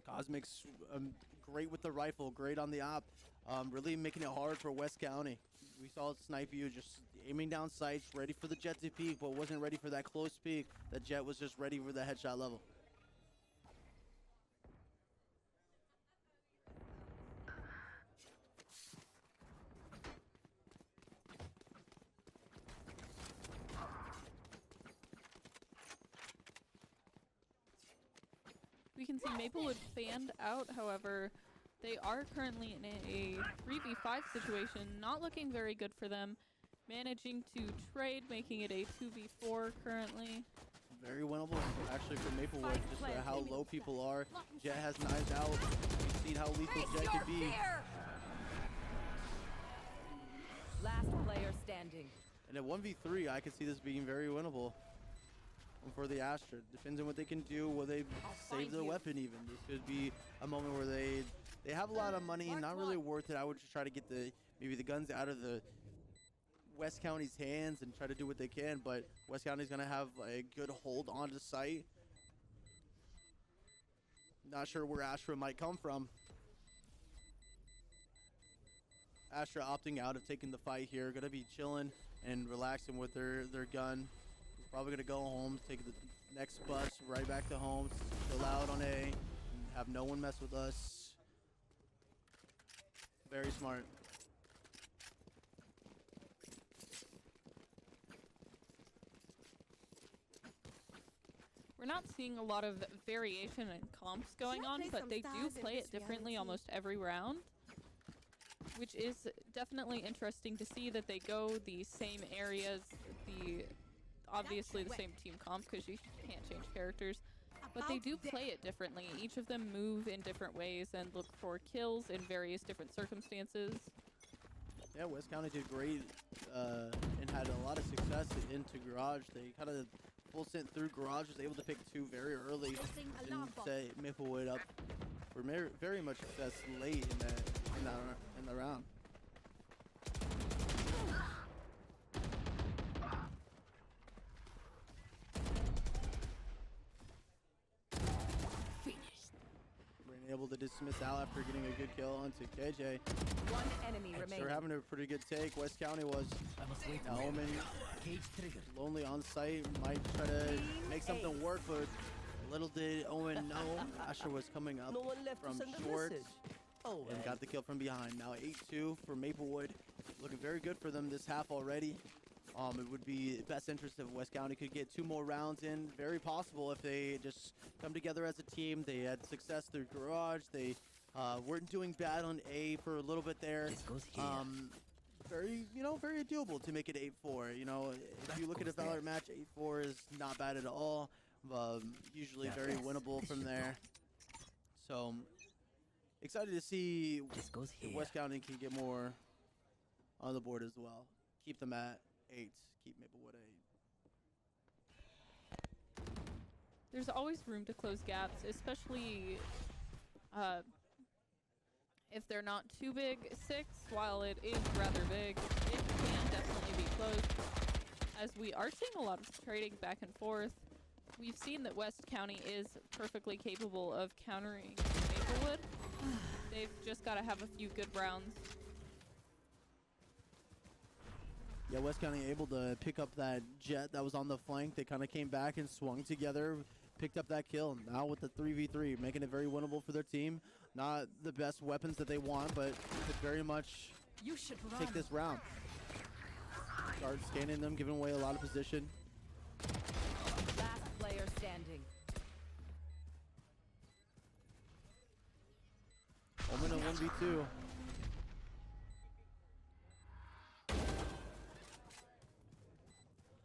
Cosmic's great with the rifle, great on the op, really making it hard for West County. We saw Snipe you just aiming down sights, ready for the Jet to peek, but wasn't ready for that close peek. The Jet was just ready for the headshot level. We can see Maplewood fanned out, however, they are currently in a 3v5 situation, not looking very good for them. Managing to trade, making it a 2v4 currently. Very winnable, actually, for Maplewood, Spike just planted. how low people are. Jet has knives out. We've seen how lethal Face Jet your can be. fear! Last player standing. And at 1v3, I could see this being very winnable for the Astra. Depends on what they can do. Will they save find their you. weapon even? This could be a moment where they have a lot of money, Mark not really one. worth it. I would just try to get maybe the guns out of the West County's hands and try to do what they can, but West County's gonna have a good hold onto site. Not sure where Astra might come from. Astra opting out of taking the fight here, gonna be chilling and relaxing with their gun. He's probably gonna go home, take the next bus right back to home, chill out on A, and have no one mess with us. Very smart. We're not seeing a lot of variation in comps going Shall I on, play but some they do stars in play it this differently reality? almost every round, which is definitely interesting to see that they go the same areas, obviously the same team comp because you can't change characters, but they do play it differently. Each of them move in different ways and look for kills in various different circumstances. Yeah, West County did great and had a lot of success into Garage. They kind of full sent through Garage, was able to pick 2 very early Placing and alarm bomb. set Maplewood up for very much success late in the round. able to dismiss out after getting a good kill onto KJ. One enemy remaining. They're having a pretty good take. West County was. Now Omen lonely on site, might try to make something work, but little did Omen know Asher was coming up No one left from to send a short message. Oh, and got the kill from behind. Now 8-2 for Maplewood. Looking very good for them this half already. It would be best interest if West County could get 2 more rounds in. Very possible if they just come together as a team. They had success through Garage. They weren't doing bad on A for a little bit there. This goes here. Very, very doable to make it 8-4. You know, if you look at a Valorant match, 8-4 is not bad at all. Usually very winnable from there. So excited to see This goes if here. West County can get more on the board as well. Keep them at 8. Keep Maplewood at 8. There's always room to close gaps, especially if they're not too big. 6, while it is rather big, it can definitely be closed. As we are seeing a lot of trading back and forth, we've seen that West County is perfectly capable of countering Maplewood. They've just got to have a few good rounds. Yeah, West County able to pick up that jet that was on the flank. They kind of came back and swung together, picked up that kill. Now with the 3v3, making it very winnable for their team. Not the best weapons that they want, but could very much You should run. take this round. Start scanning them, giving away a lot of position. Last player standing. Omen a 1v2.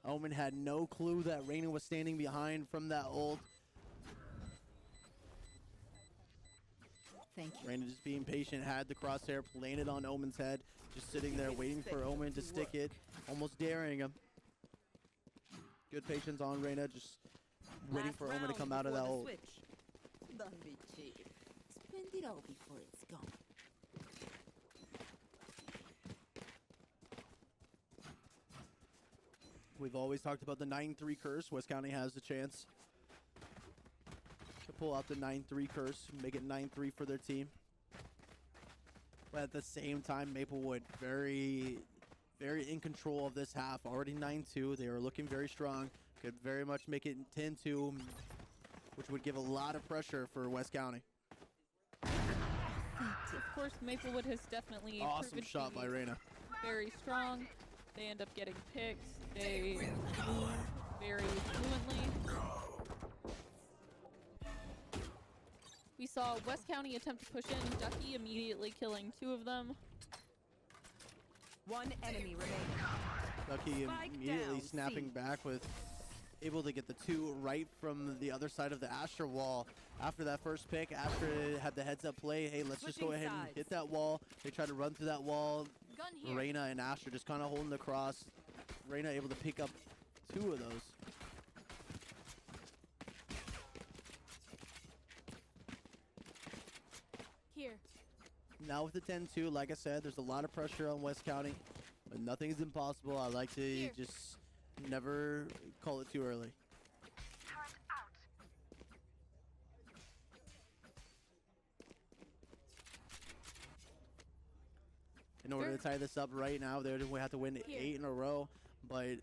Omen had no clue that Reyna was standing behind from that ult. Thank you. Reyna just being patient, had the crosshair, landed on Omen's head, just sitting there waiting for Omen to stick it, almost daring him. Good patience on Reyna, just waiting Last for Omen to round come out of that before the ult. switch. Don't be cheap. Spend it all before it's gone. We've always talked about the 9-3 curse. West County has the chance to pull out the 9-3 curse, make it 9-3 for their team. But at the same time, Maplewood very in control of this half. Already 9-2. They are looking very strong. Could very much make it 10-2, which would give a lot of pressure for West County. Of course, Maplewood has definitely Awesome proven shot to by be Reyna. very strong. They end up getting picks. They move very fluently. We saw West County attempt to push in, Ducky immediately killing 2 of them. One enemy remaining. Ducky Spike immediately down, snapping C. back with able to get the 2 right from the other side of the Asher wall. After that first pick, Asher had the heads up play. Hey, let's just go Switching ahead and sides. hit that wall. They try to run through that wall. Gun here. Reyna and Asher just kind of holding the cross. Reyna able to pick up 2 of those. Here. Now with the 10-2, like I said, there's a lot of pressure on West County, but nothing's impossible. I like to Here. just never call it too early. In order to tie this up right now, we have to win Here. 8 in a row, but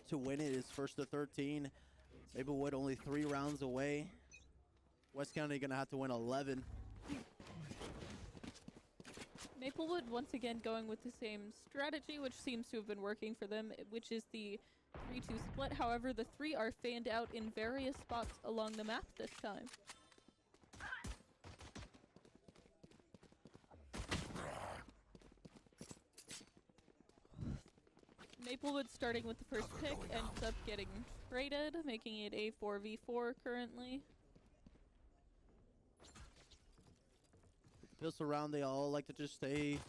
to win it is first to 13. Maplewood only 3 rounds away. West County gonna have to win 11. Maplewood once again going with the same strategy, which seems to have been working for them, which is the 3-2 split. However, the 3 are fanned out in various spots along the map this time. Maplewood starting with the first pick ends up getting traded, making it a 4v4 currently. Pistol round, they all like to just stay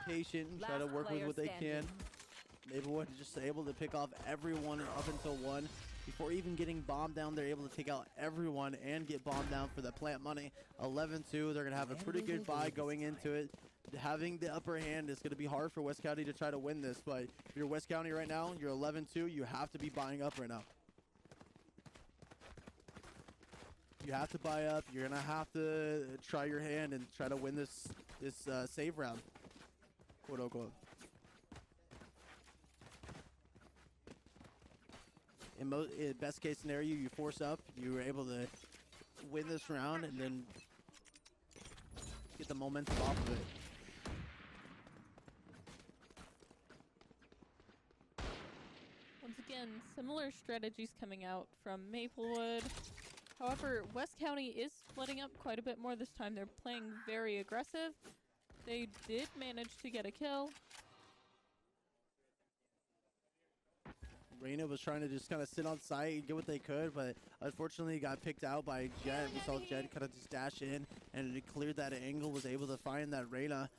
patient and try to Last work with player what they standing. can. Maplewood is just able to pick off everyone up until 1. Before even getting bombed down, they're able to take out everyone and get bombed down for the plant money. 11-2, they're going to have a pretty good buy going into it. Having the upper hand is going to be hard for West County to try to win this, but if you're West County right now, you're 11-2, you have to be buying up right now. You have to buy up. You're gonna have to try your hand and try to win this save round, quote unquote. In best case scenario, you force up. You were able to win this round and then get the momentum off of it. Once again, similar strategies coming out from Maplewood. However, West County is splitting up quite a bit more this time. They're playing very aggressive. They did manage to get a kill. Reyna was trying to just kind of sit on site and get what they could, but unfortunately got picked out by Jet. We saw Jet kind of just dash in and it cleared that angle, was able to find that Reyna.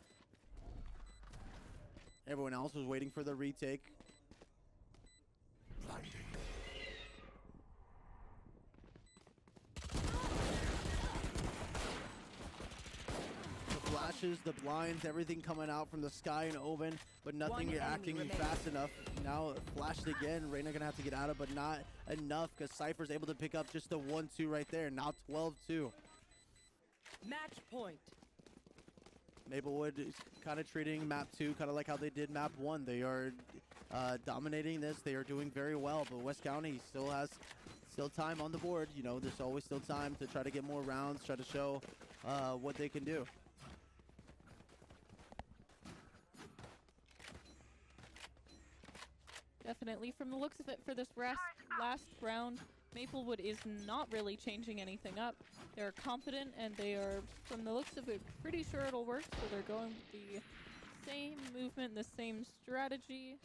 Everyone else was waiting for the retake. Blinding. The flashes, the blinds, everything coming out from the sky and Oven, but nothing One acting enemy fast enough. Now it flashed again. Reyna gonna have to get out of, but not enough because Cypher's able to pick up just the 1-2 right there. Now 12-2. Match point. Maplewood is kind of treating map 2 kind of like how they did map 1. They are dominating this. They are doing very well, but West County still has time on the board. You know, there's always still time to try to get more rounds, try to show what they can do. Definitely, from the looks of it for this last round, Maplewood is not really changing anything up. They're confident and they are, from the looks of it, pretty sure it'll work. So they're going with the same movement, the same strategy.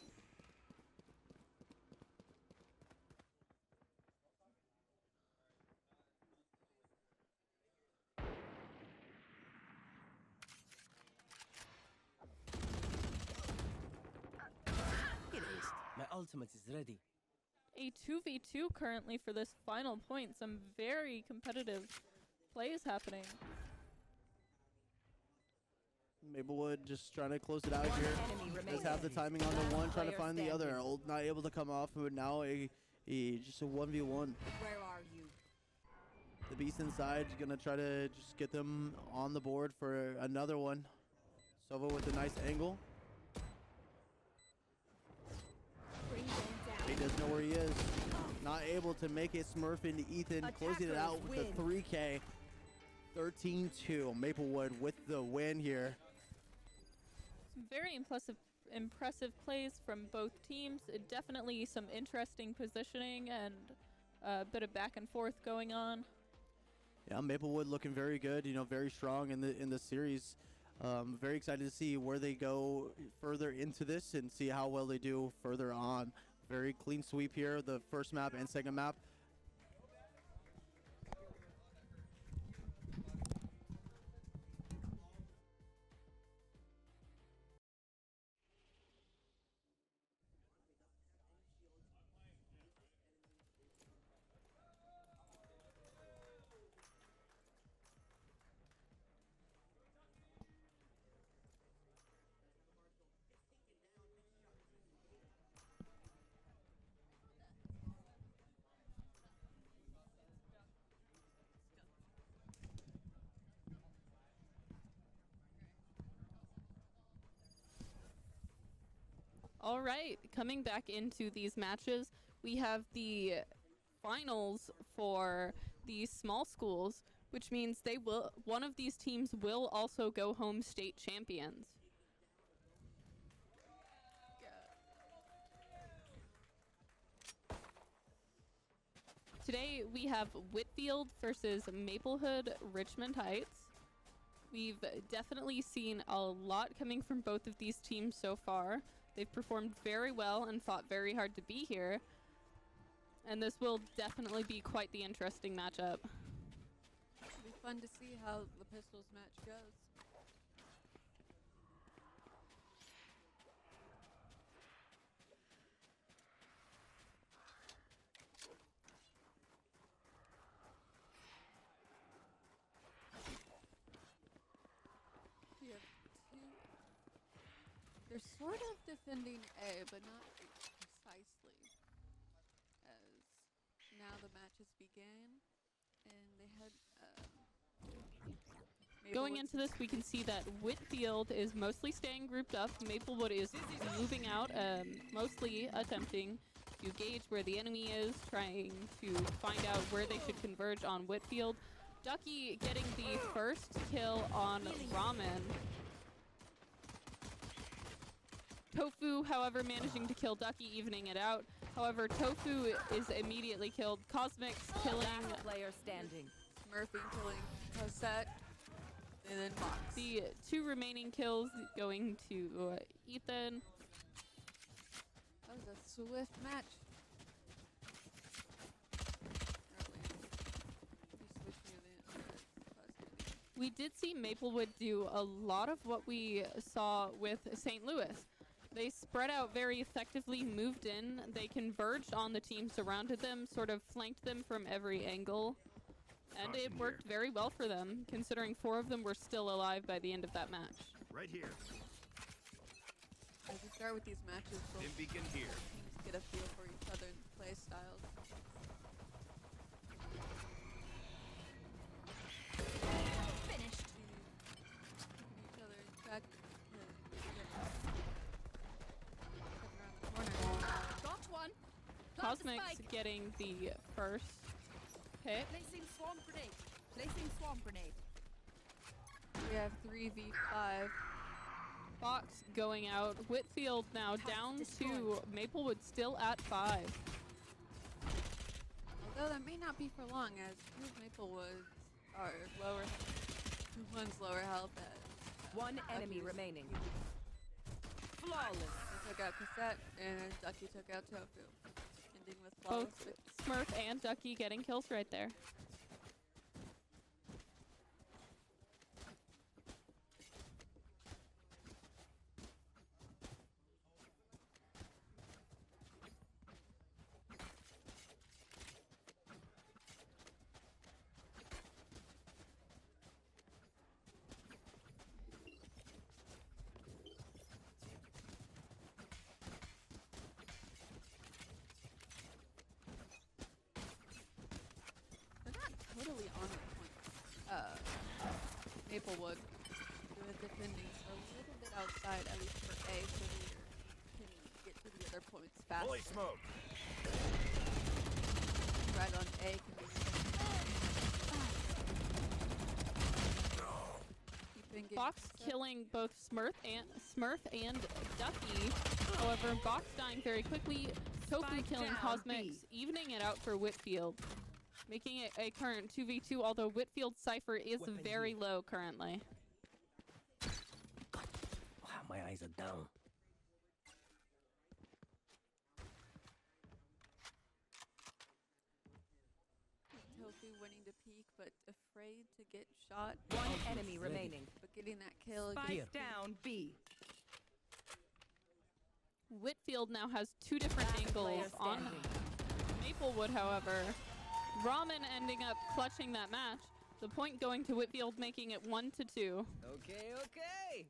My ultimate is ready. A 2v2 currently for this final point. Some very competitive plays happening. Maplewood just trying to close it out One here. enemy Does remaining. have the timing on the one, trying to Player find the other. standing. Old not able to come off, but now just a 1v1. Where are you? The beast inside is gonna try to just get them on the board for another one. Sova with a nice angle. Bring them down. He doesn't know where he is. Not able to make it. Smurf into Ethan, closing it out Attackers with the win. 3K. 13-2. Maplewood with the win here. Some very impressive plays from both teams. Definitely some interesting positioning and a bit of back and forth going on. Yeah, Maplewood looking very good. You know, very strong in the series. Very excited to see where they go further into this and see how well they do further on. Very clean sweep here, the first map and second map. All right, coming back into these matches, we have the finals for the small schools, which means one of these teams will also go home state champions. Today we have Whitfield versus Maplewood Richmond Heights. We've definitely seen a lot coming from both of these teams so far. They've performed very well and fought very hard to be here. And this will definitely be quite the interesting matchup. It'll be fun to see how the pistols match goes. We have two. They're sort of defending A, but not precisely. As now the matches began, and they had going into this, we can see that Whitfield is mostly staying grouped up. Maplewood is moving out, mostly attempting to gauge where the enemy is, trying to find out where they should converge on Whitfield. Ducky getting the first kill on Ramen. Tofu, however, managing to kill Ducky, evening it out. However, Tofu is immediately killed. Cosmic's killing Last player standing. Murphy killing Cosette. And then Box. the 2 remaining kills going to Ethan. That was a swift match. We did see Maplewood do a lot of what we saw with St. Louis. They spread out very effectively, moved in, they converged on the team, surrounded them, sort of flanked them from every angle. And it worked very well for them, considering 4 of them were still alive by the end of that match. Right here. As we start with these matches, both Dim beacon here. teams get a feel for each other and play styles. Finished. Each other in track. Around the corner. Got one. Got the Cosmic's spike. getting the first hit. Placing swarm grenade. Placing swarm grenade. We have 3v5. Fox going out. Whitfield now down to destroyed. Maplewood still at 5. Although that may not be for long, as two of Maplewood are lower, one's lower health. One enemy Ducky's- remaining. Flawless. They took out Cassette, and Ducky took out Tofu. Ending with flawless Both victory. Smurf and Ducky getting kills right there. They're not totally on the point. Maplewood with defending so a little bit outside, at least for A, so we can get to the other points Fully faster. smoked. Right on A can be keeping getting Fox Cassette. killing both Smurf and Ducky. However, Fox dying very quickly. Tofu Spike killing down, Cosmics, B. evening it out for Whitfield. Making it a current 2v2, although Whitfield's Cypher is Weapon very here. low currently. Wow, my eyes are down. Tofu winning to peek, but afraid to get shot. One enemy remaining. But getting that kill. Spike down B. Whitfield now has 2 different Last player angles on standing. Maplewood, however. Ramen ending up clutching that match. The point going to Whitfield, making it 1-2. Okay, okay.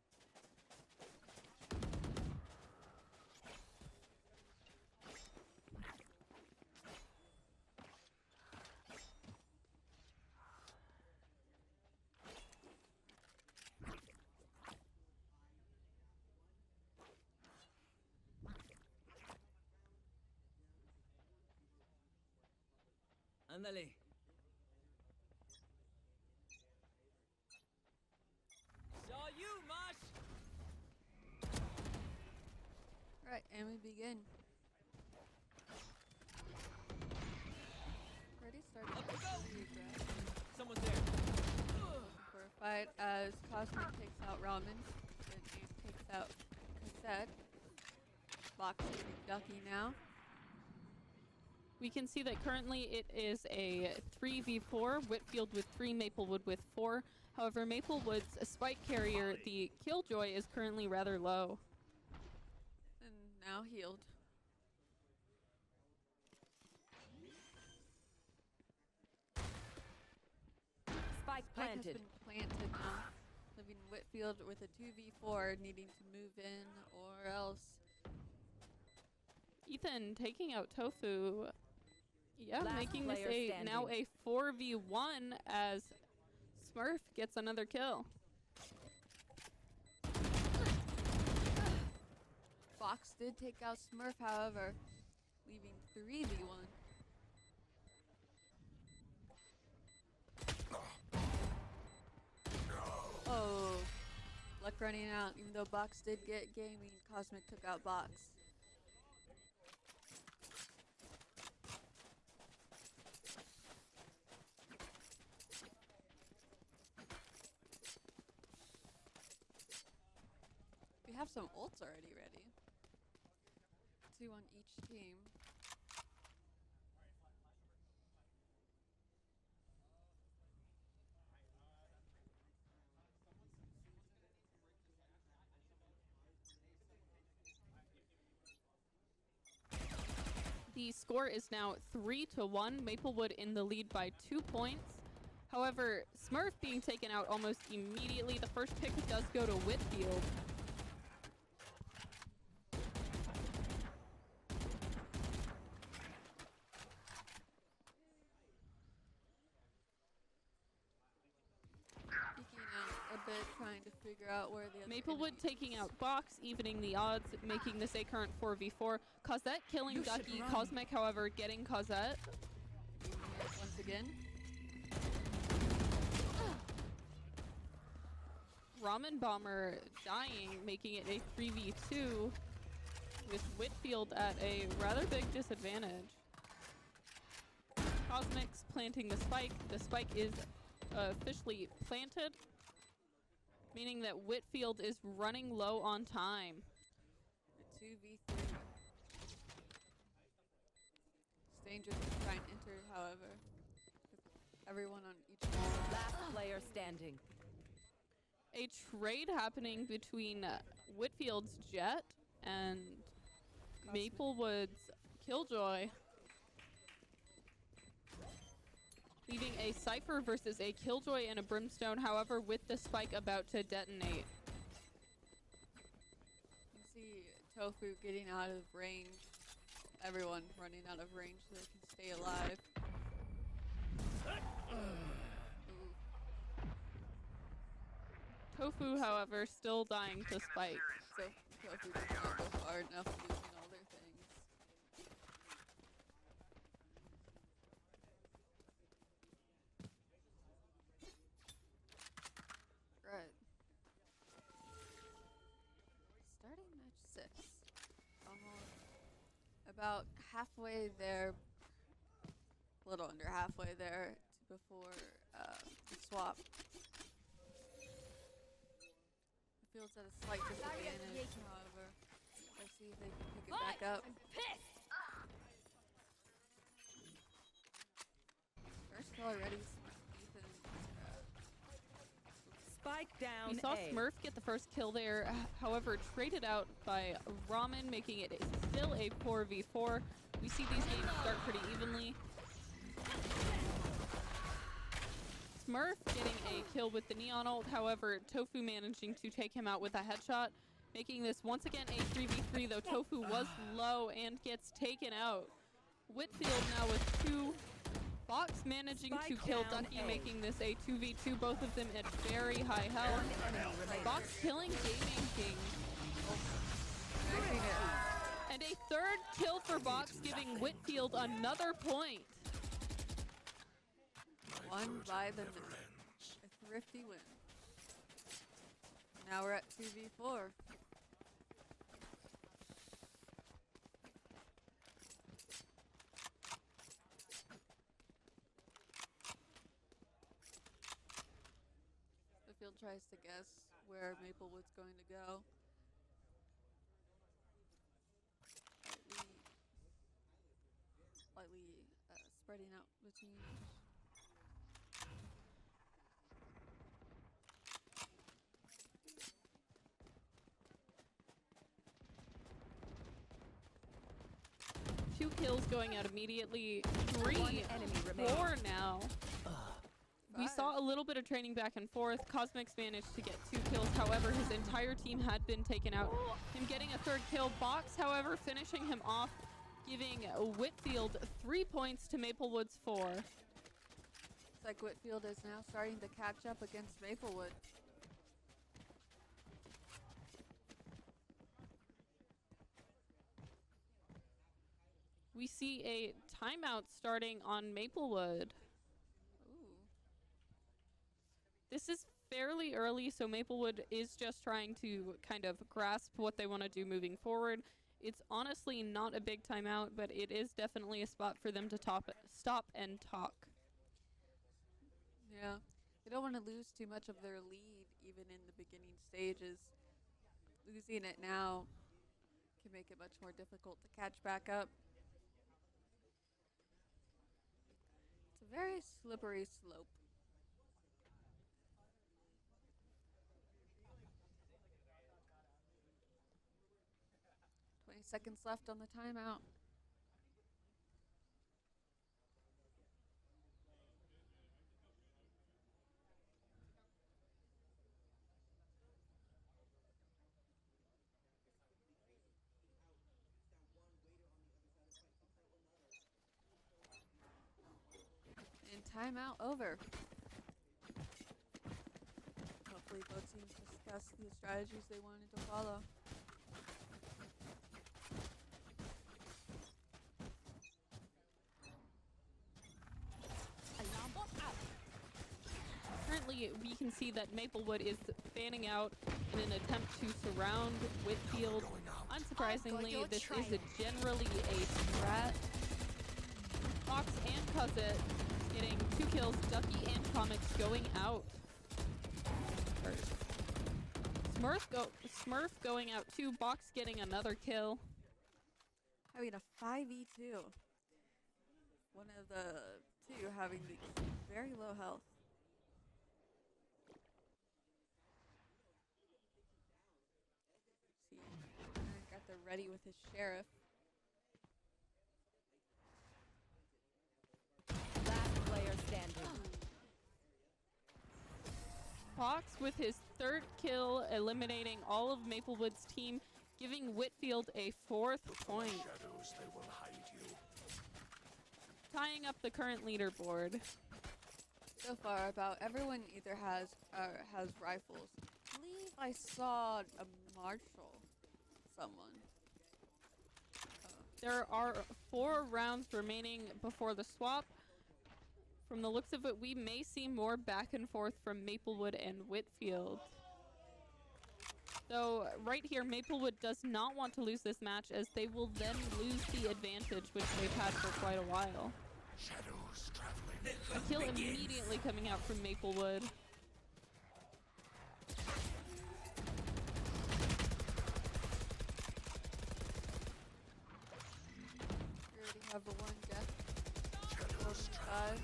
Ándale. Saw you, Mosh. Right, and we begin. Ready? Starting Up we go. pretty aggressive. Someone's there. For a fight as Cosmic takes out Ramen, then Ace takes out Cassette. Box getting Ducky now. We can see that currently it is a 3v4, Whitfield with 3, Maplewood with 4. However, Maplewood's spike carrier, the Killjoy, is currently rather low. And now healed. Spike Spike has planted. been planted now. Leaving Whitfield with a 2v4 needing to move in or else. Ethan taking out Tofu. Yeah, Last making this player now standing. a 4v1 as Smurf gets another kill. Fox did take out Smurf, however, leaving 3v1. Oh, luck running out. Even though Box did get gaming, Cosmic took out Box. We have some ults already ready. 2 on each team. The score is now 3-1. Maplewood in the lead by 2 points. However, Smurf being taken out almost immediately. The first pick does go to Whitfield. Peeking out a bit, trying to figure out where the other Maplewood enemy taking is. out Box, evening the odds, making this a current 4v4. Cosette killing You should Ducky. run. Cosmic, however, getting Cosette. Once again. Ramen Bomber dying, making it a 3v2 with Whitfield at a rather big disadvantage. Cosmic's planting the spike. The spike is officially planted, meaning that Whitfield is running low on time. A 2v3. It's dangerous to try and enter, however. With everyone on each wall. Last player standing. A trade happening between Whitfield's Jet and Cosmic. Maplewood's Killjoy. Leaving a Cypher versus a Killjoy and a Brimstone, however, with the spike about to detonate. You see Tofu getting out of range. Everyone running out of range so they can stay alive. Ooh. Tofu, however, still dying to spike. So Tofu did not go far enough, losing all their things. Right. Starting match 6. Almost about halfway there. A little under halfway there before the swap. Field's at a slight disadvantage, however. Let's see if they can pick it back up. First kill already. Ethan. Spike down. We saw A. Smurf get the first kill there, however, traded out by Ramen, making it still a 4v4. We see these games start pretty evenly. Smurf getting a kill with the Neon ult, however, Tofu managing to take him out with a headshot, making this once again a 3v3, though Tofu was low and gets taken out. Whitfield now with 2. Fox managing to Spike kill down Ducky, A. making this a 2v2, both of them at very high health. Fox killing Gaming King. Making it. And a third kill for Box, giving Whitfield another point. Won by the a thrifty win. Now we're at 2v4. The field tries to guess where Maplewood's going to go. Slightly spreading out between. Two kills going out immediately. 3, One enemy remaining. 4 now. We Five. saw a little bit of training back and forth. Cosmic's managed to get 2 kills. However, his entire team had been taken out. Him getting a 3rd kill. Box, however, finishing him off, giving Whitfield 3 points to Maplewood's 4. Looks like Whitfield is now starting to catch up against Maplewood. we see a timeout starting on Maplewood. Ooh. This is fairly early, so Maplewood is just trying to kind of grasp what they want to do moving forward. It's honestly not a big timeout, but it is definitely a spot for them to stop and talk. Yeah. They don't want to lose too much of their lead, even in the beginning stages. Losing it now can make it much more difficult to catch back up. It's a very slippery slope. Seconds left on the timeout. And timeout over. Hopefully both teams discuss the strategies they wanted to follow. Alarm bot out. Currently, we can see that Maplewood is fanning out in an attempt to surround Whitfield. Unsurprisingly, this is generally a strat. Fox and Cuzzet getting 2 kills, Ducky and Comics going out first. Smurf going out too, Box getting another kill. Having a 5v2. One of the two having the very low health. See, got the ready with his sheriff. Last player standing. Fox with his 3rd kill, eliminating all of Maplewood's team, giving Whitfield a 4th point, Shadows, they will hide you. tying up the current leaderboard. So far, about everyone either has rifles. I believe I saw a marshal. Someone. There are 4 rounds remaining before the swap. From the looks of it, we may see more back and forth from Maplewood and Whitfield. So right here, Maplewood does not want to lose this match, as they will then lose the advantage which they've had for quite a while. Shadows traveling. A kill immediately coming out from Maplewood. We already have the one death. 5.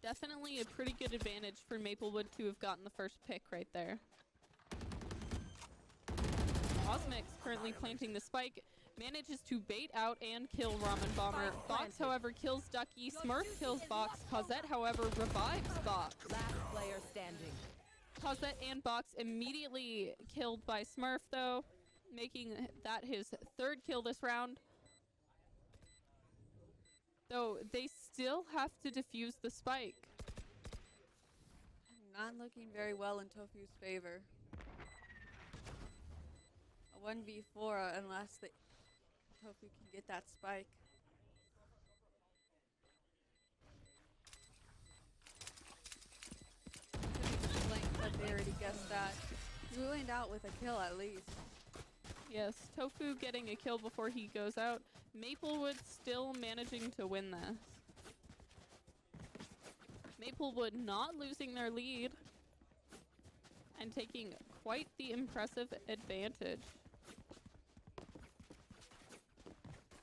Definitely a pretty good advantage for Maplewood to have gotten the first pick right there. Osmix currently planting the spike, manages to bait out and kill Ramen Bomber. Box, however, kills Ducky. Smurf kills Box. Cosette, however, revives Box. Last player standing. Cosette and Box immediately killed by Smurf, though, making that his 3rd kill this round. Though they still have to defuse the spike. Not looking very well in Tofu's favor. A 1v4 unless Tofu can get that spike. But they already guessed that. Ruined out with a kill at least. Yes, Tofu getting a kill before he goes out. Maplewood still managing to win this. Maplewood not losing their lead and taking quite the impressive advantage.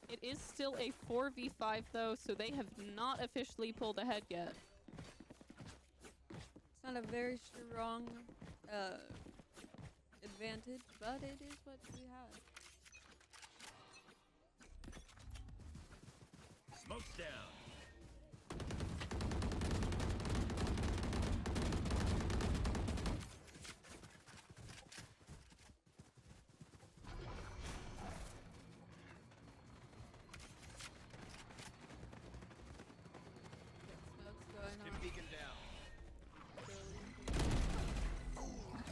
It is still a 4v5 though, so they have not officially pulled ahead yet. It's not a very strong advantage, but it is what we have. Smoke's down. Smoke's going on. Beacon down.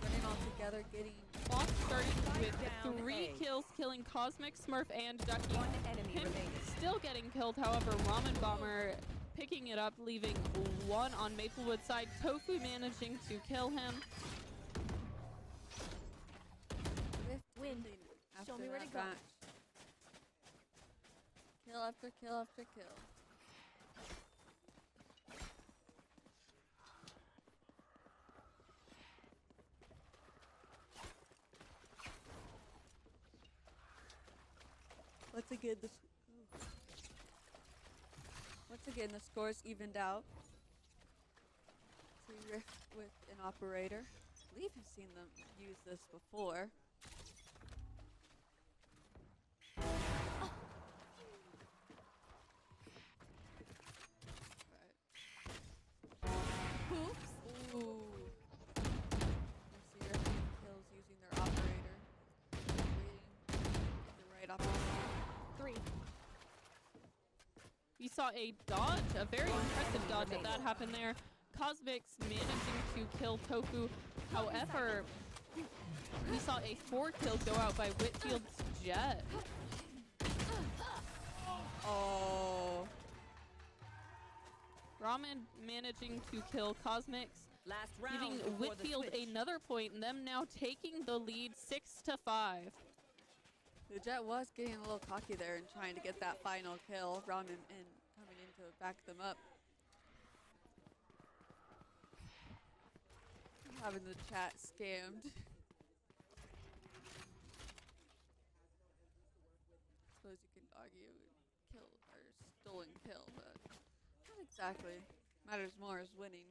Running all together, getting Box off, starting with down 3 A. kills, killing Cosmic, Smurf, and Ducky. One enemy Him remaining. still getting killed, however, Ramen Bomber picking it up, leaving 1 on Maplewood side. Tofu managing to kill him. Win. After Show me where to that go. match. Kill after kill after kill. Once again, the scores evened out. So Rift with an operator. I believe I've seen them use this before. Oops. Ooh. I see Rift getting kills using their operator. Waiting for the right operator. 3. We saw a dodge, a very impressive dodge that happened there. Cosmic's managing to kill Tofu. However, we saw a 4 kill go out by Whitfield's Jet. Oh. Ramen managing to kill Cosmic's, Last round giving before the Whitfield switch. another point, and them now taking the lead 6-5. The Jet was getting a little cocky there and trying to get that final kill. Ramen and coming in to back them up. Having the chat scammed. Suppose you can argue kill or stolen kill, but not exactly. Matters more is winning.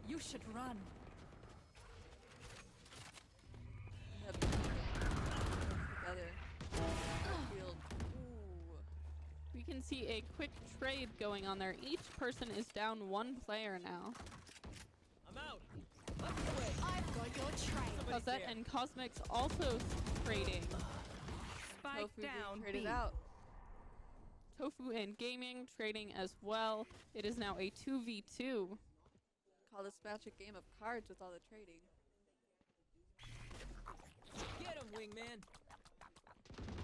You should run. Yep. Together. Field. Ooh. We can see a quick trade going on there. Each person is down 1 player now. I'm out. I've got your trail. Cosette and Cosmic's also trading. Spike Tofu being down traded B. out. Tofu and Gaming trading as well. It is now a 2v2. Call this match a game of cards with all the trading. Get him, wingman.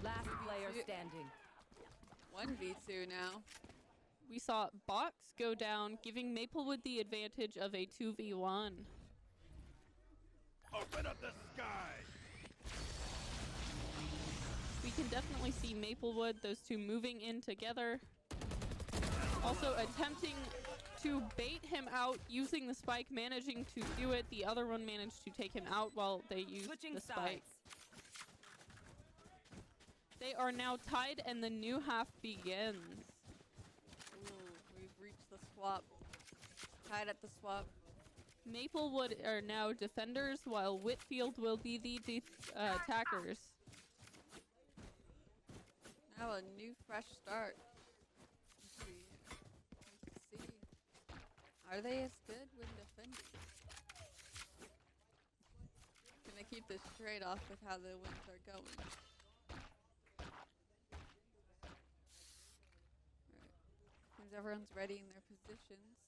Last player Yeah. standing. 1v2 now. We saw Box go down, giving Maplewood the advantage of a 2v1. Open up the sky! We can definitely see Maplewood, those two moving in together. Also attempting to bait him out using the spike, managing to do it. The other one managed to take him out while they used Switching the spike. sides. They are now tied and the new half begins. Ooh, we've reached the swap. Tied at the swap. Maplewood are now defenders while Whitfield will be the attackers. Now a new fresh start. Let's see. Are they as good when defending? Can they keep this trade off with how the wins are going? Alright. Seems everyone's ready in their positions.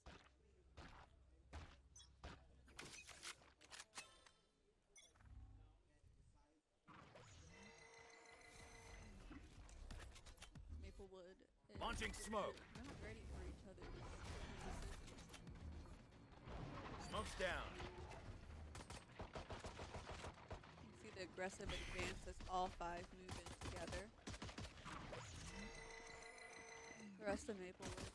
Maplewood is Launching smoke. not ready for each other's positions. Smoke's down. You can see the aggressive advance as all 5 move in together. The rest of Maplewood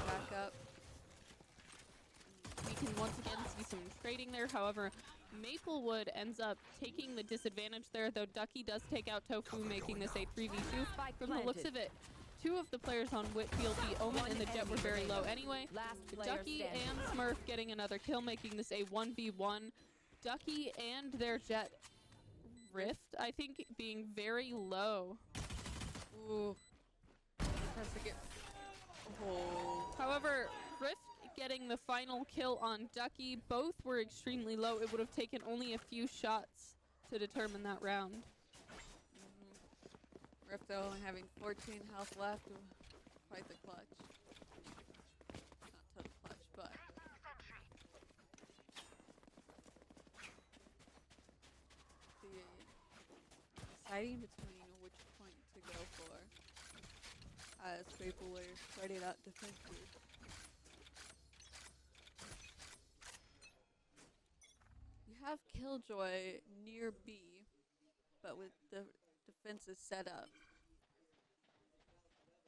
back up. We can once again see some trading there. However, Maplewood ends up taking the disadvantage there, though Ducky does take out Tofu, making this a 3v2. Spike From the looks planted. of it, 2 of the players on Whitfield, the Omen One and the Jet, were enemy very low remaining. anyway. Last player Ducky standing. and Smurf getting another kill, making this a 1v1. Ducky and their Jet Rift, I think, being very low. Ooh. Has to get. Oh. However, Rift getting the final kill on Ducky. Both were extremely low. It would have taken only a few shots to determine that round. Ripto only having 14 health left. Ooh, quite the clutch. deciding between which point to go for. As people were starting out defensive. You have Killjoy near B, but with the defenses set up.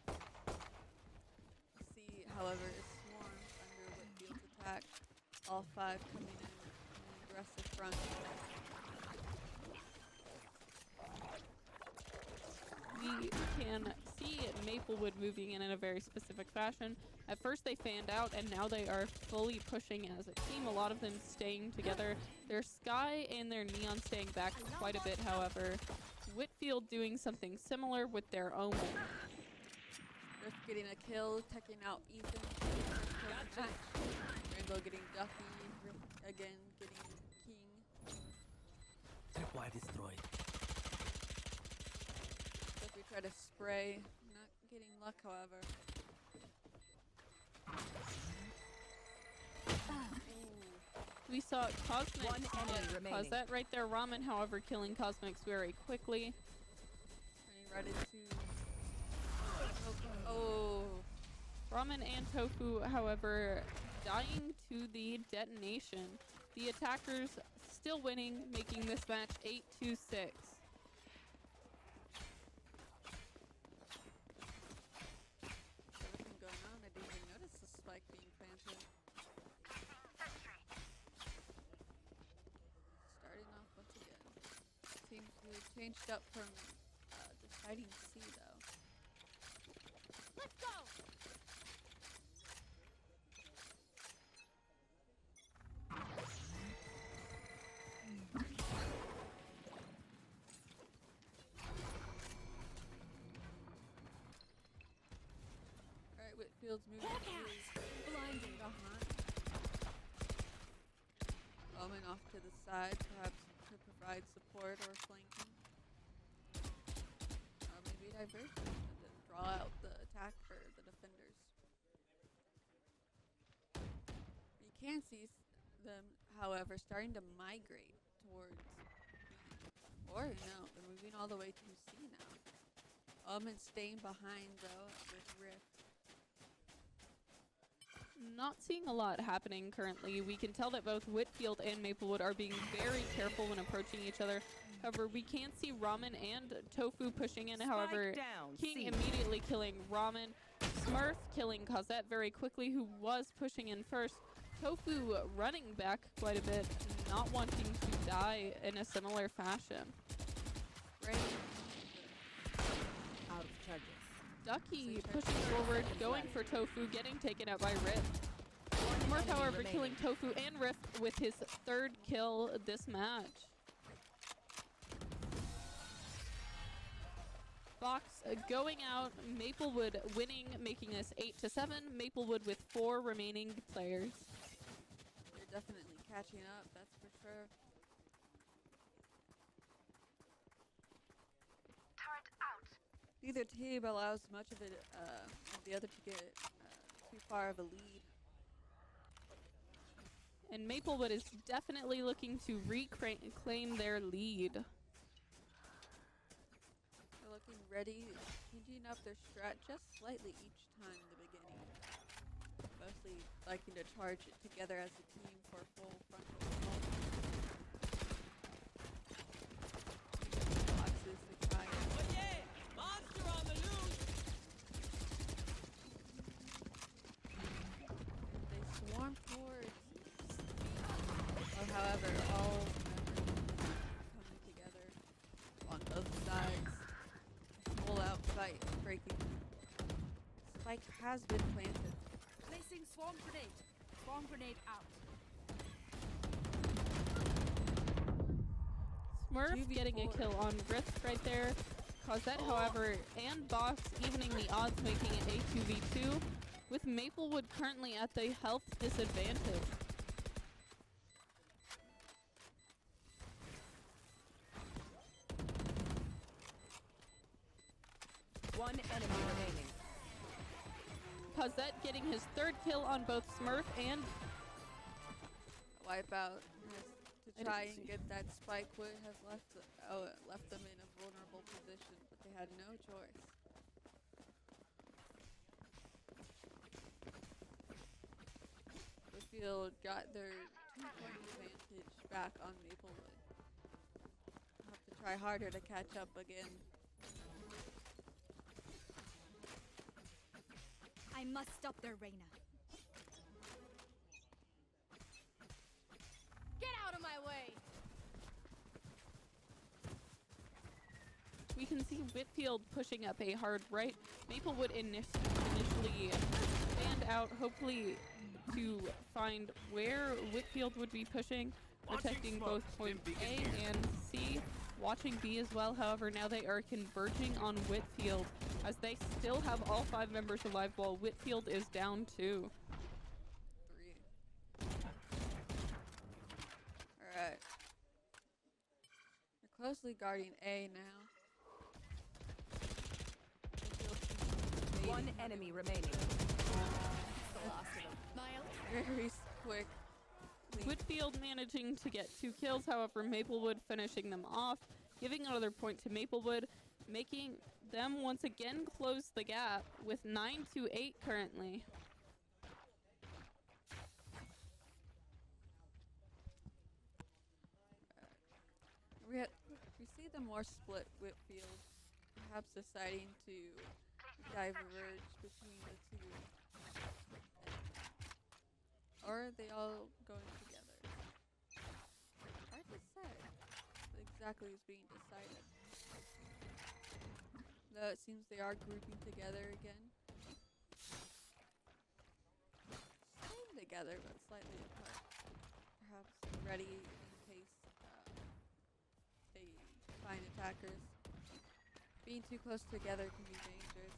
You see, however, is swarmed under Whitfield's attack. All 5 coming in an aggressive front. We can see Maplewood moving in a very specific fashion. At first they fanned out, and now they are fully pushing as a team. A lot of them staying together. Their Sky and their Neon staying back quite a bit, however. Whitfield doing something similar with their Omen. Riff getting a kill, taking out Ethan. Gotcha. Rainbow getting Duffy. Riff again getting King. Tripwire destroyed. Duffy try to spray. Not getting luck, however. We saw Cosmic One enemy get remaining. Cosette right there. Ramen, however, killing Cosmics very quickly. Turning right into. Oh. Ramen and Tofu, however, dying to the detonation. The attackers still winning, making this match 8-6. Everything going on. I didn't even notice the spike being planted. Starting off once again. Seems to have changed up from deciding C though. Let's go! Alright, Whitfield's moving blinding behind. Omen off to the side, perhaps to provide support or flanking. Or maybe diversion to draw out the attacker, the defenders. You can see them, however, starting to migrate towards B. Or no, they're moving all the way to C now. Omen staying behind though with Rift. Not seeing a lot happening currently. We can tell that both Whitfield and Maplewood are being very careful when approaching each other. However, we can see Ramen and Tofu pushing in. However, down, King C. immediately killing Ramen. Smurf killing Cosette very quickly, who was pushing in first. Tofu running back quite a bit, not wanting to die in a similar fashion. Right. Out of charges. Ducky So pushing forward, going for Tofu, getting taken out by Rift. Smurf, enemy however, remaining. killing Tofu and Rift with his 3rd kill this match. Fox going out, Maplewood winning, making this 8-7. Maplewood with 4 remaining players. They're definitely catching up, that's for sure. Neither team allows much of it, of the other to get too far of a lead. And Maplewood is definitely looking to reclaim their lead. They're looking ready, changing up their strat just slightly each time in the beginning. Mostly liking to charge it together as a team for full frontal assault. Boxes to try and Oh yeah! Monster on the loose! they swarm towards or however, all members coming together on both sides. Full out fight breaking. Spike has been planted. Placing swarm grenade. Swarm grenade out. Smurf getting a 2v4. kill on Rift right there. Cosette, however, and Box evening the odds, making it a 2v2, with Maplewood currently at the health disadvantage. One enemy remaining. Cosette getting his 3rd kill on both Smurf and Wipeout has to I try didn't and see. get that spike would have left them in a vulnerable had no choice. Whitfield got their 2-point advantage back on Maplewood. Have to try harder to catch up again. I must stop their Reina. Get out of my way! We can see Whitfield pushing up a hard right. Maplewood initially fanned out, hopefully to find where Whitfield would be pushing, protecting both point A and C, watching B as well. However, now they are converging on Whitfield as they still have all 5 members alive while Whitfield is down 2. 3. Alright. They're closely guarding A now. Whitfield seems to be One baiting how they enemy want. remaining. Very quick. Clean. Whitfield managing to get 2 kills, however, Maplewood finishing them off, giving another point to Maplewood, making them once again close the gap with 9-8 currently. We see the more split Whitfield, perhaps deciding to diverge between the two. Or are they all going together? Hard to say what exactly is being decided. Though it seems they are grouping together again. Staying together but slightly apart. Perhaps ready in case they find attackers. Being too close together can be dangerous.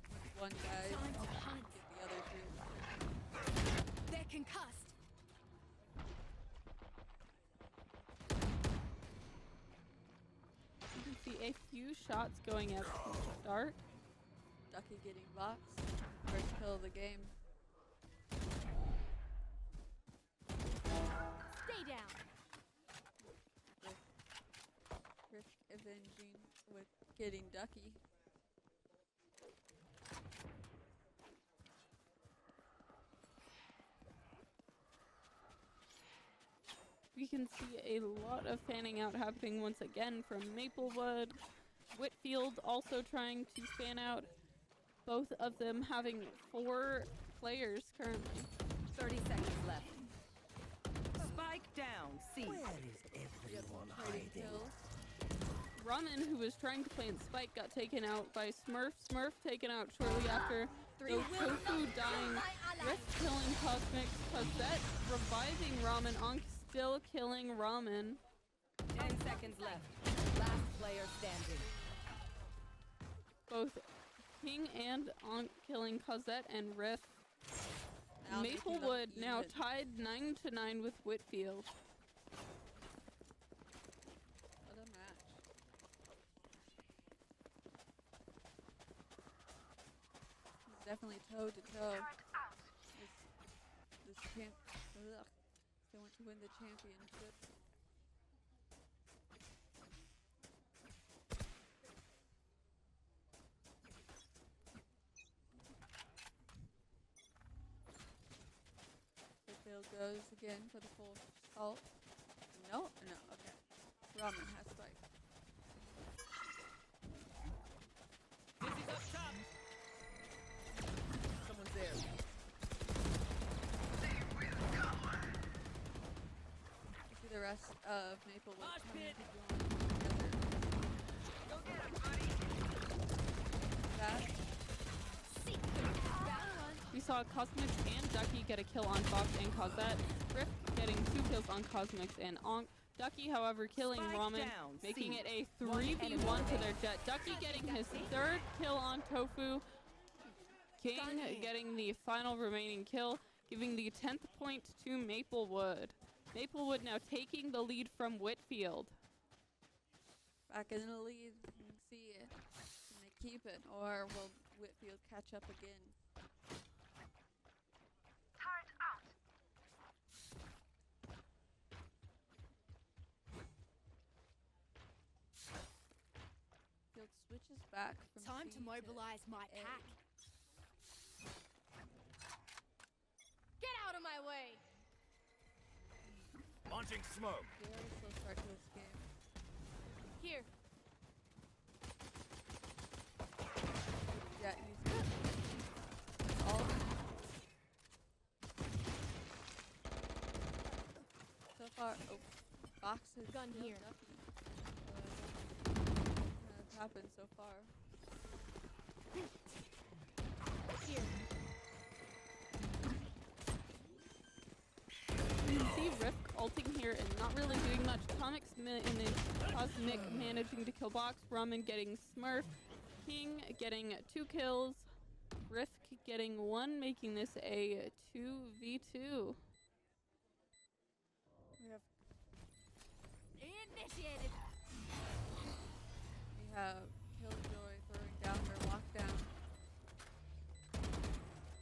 Once one dies, Time to hunt. get the other two. They're concussed. You can see a few shots going out to start. Ducky getting boxed. First kill of the game. Stay down. Rick avenging with getting Ducky. We can see a lot of fanning out happening once again from Maplewood. Whitfield also trying to fan out. Both of them having 4 players currently. 30 seconds left. Spike down. C. Where is everyone Trading hiding? kills. Ramen, who was trying to play in Spike, got taken out by Smurf. Smurf taken out shortly after. Though Tofu dying. Rift killing Cosmic. Cosette reviving Ramen. Ankh still killing Ramen. 10 seconds left. Last player standing. Both King and Ankh killing Cosette and Rift. Now making them Maplewood now even. tied 9-9 with Whitfield. What a match. It's definitely toe to toe. This champ. Ugh. They want to win the championship. Whitfield goes again for the full salt. No, okay. Ramen has spike. This is up top. Someone's there. You see the rest of Maplewood Mosh coming pit. to join together. Go get him, buddy. That We saw Cosmix and Ducky get a kill on Fox and Cosette. Rift getting 2 kills on Cosmix and Ankh. Ducky, however, killing Spike Ramen, down, making C. it a One 3v1 enemy to their remaining. Jet. Ducky getting his 3rd kill on Tofu. King Stunning. getting the final remaining kill, giving the 10th point to Maplewood. Maplewood now taking the lead from Whitfield. back in the lead. You can see it. Can they keep it, or will Whitfield catch up again? Field's switches back from Time C to mobilize my A. pack. Get out of my way. Launching smoke. Very slow start to this game. Here. Yeah, he's all so far. Oh, boxes. Gun killed here. Duffy. That's happened so far. Here. You can see Rift ulting here and not really doing much. Cosmic managing to kill Box, Ramen getting Smurf, King getting 2 kills, Rift getting 1, making this a 2v2. We have Initiated. Killjoy throwing down her lockdown,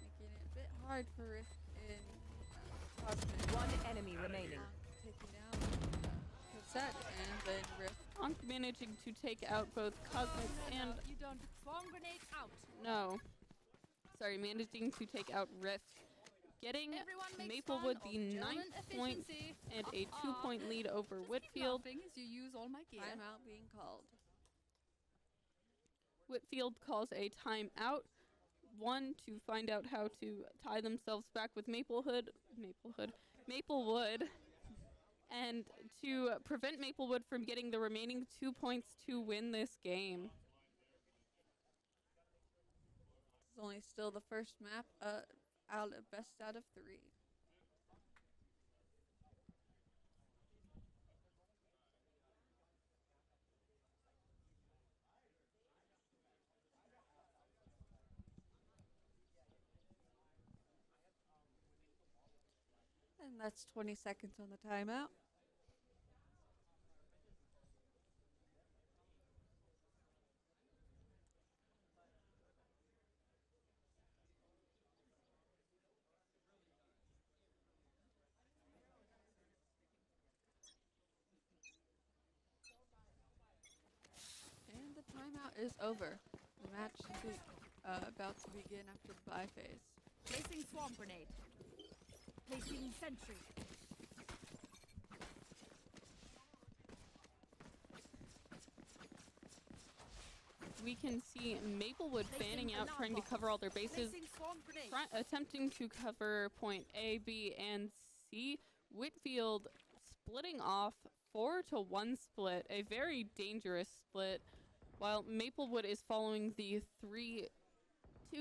making it a bit hard for Rift in Cosmic. One enemy remaining. Taking down Cassette and then Rift. Ankh managing to take out both Cosmic and You don't. Bomb grenade out. no. Sorry, managing to take out Rift. Getting Everyone makes Maplewood fun the of German 9th point efficiency. and a 2-point lead over Whitfield. Laughing as you use all my gear. Timeout being called. Whitfield calls a timeout. 1 to find out how to tie themselves back with Maplewood, and to prevent Maplewood from getting the remaining 2 points to win this game. It's only still the first map out of best out of 3. And that's 20 seconds on the timeout. And the timeout is over. The match should be about to begin after the bye phase. Placing swarm grenade. Placing sentry. We can see Maplewood fanning out, trying to cover all their bases, Placing swarm grenade. attempting to cover point A, B, and C. Whitfield splitting off 4-1 split, a very dangerous split, while Maplewood is following the 3-2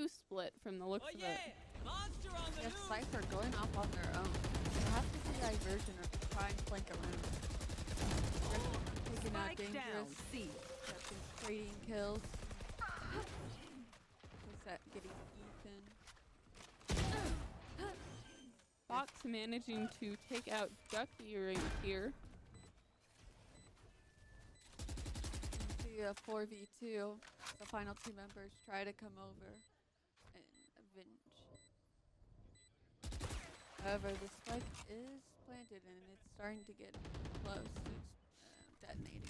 split from the looks Oh of yeah! it. Monster on the Yes, loose! Cypher going off on their own. They have to do diversion or try and flank around. Taking out Spike down. dangerous. C. Captain trading kills. Cassette getting Ethan. Fox managing to take out Ducky right here. See a 4v2. The final 2 members try to come over and avenge. However, the spike is planted and it's starting to get close to detonating.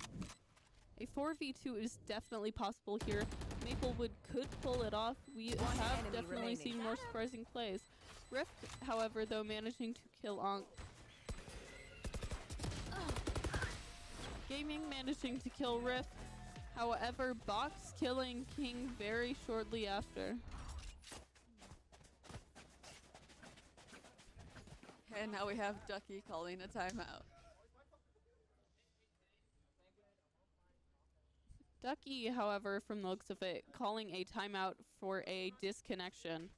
A 4v2 is definitely possible here. Maplewood could pull it off. We One have enemy definitely remaining. seen more surprising plays. Rift, however, though, managing to kill Ankh. Gaming managing to kill Rift. However, Box killing King very shortly after. And now we have Ducky calling a timeout. Ducky, however, from the looks of it, calling a timeout for a disconnection.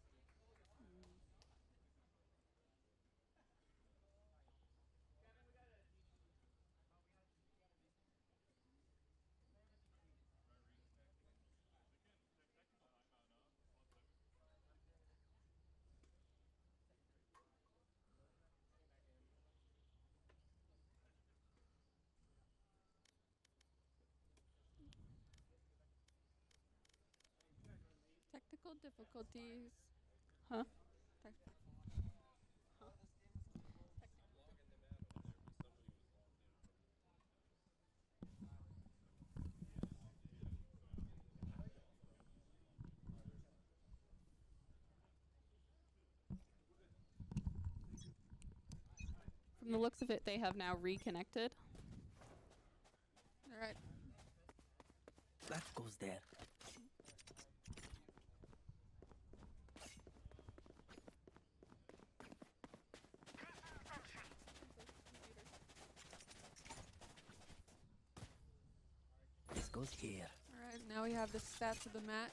Technical difficulties. Huh? Tech- From the looks of it, they have now reconnected. All right. That goes there. This goes here. All right. Now we have the stats of the match.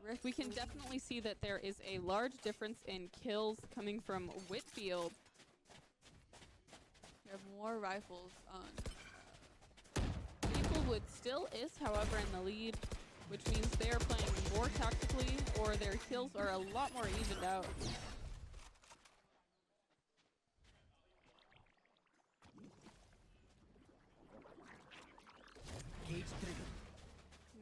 Rift We can lead- definitely see that there is a large difference in kills coming from Whitfield. We have more rifles on. Maplewood still is, however, in the lead, which means they are playing more tactically, or their kills are a lot more evened out. Cage trigger.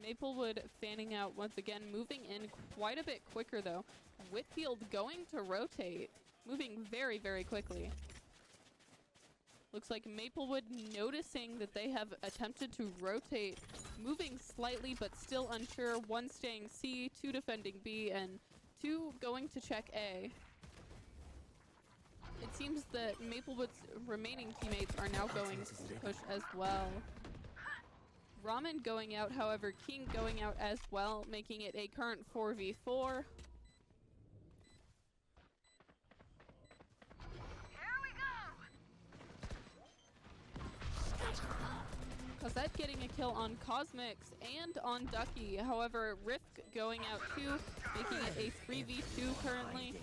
Maplewood fanning out once again, moving in quite a bit quicker though. Whitfield going to rotate, moving very, very quickly. Looks like Maplewood noticing that they have attempted to rotate, moving slightly but still unsure. One staying C, two defending B, and two going to check A. It seems that Maplewood's remaining teammates are now going to push as well. Ramen going out, however, King going out as well, making it a current 4v4. Cosette getting a kill on Cosmix and on Ducky. However, Rift going out too, making it a 3v2 currently. We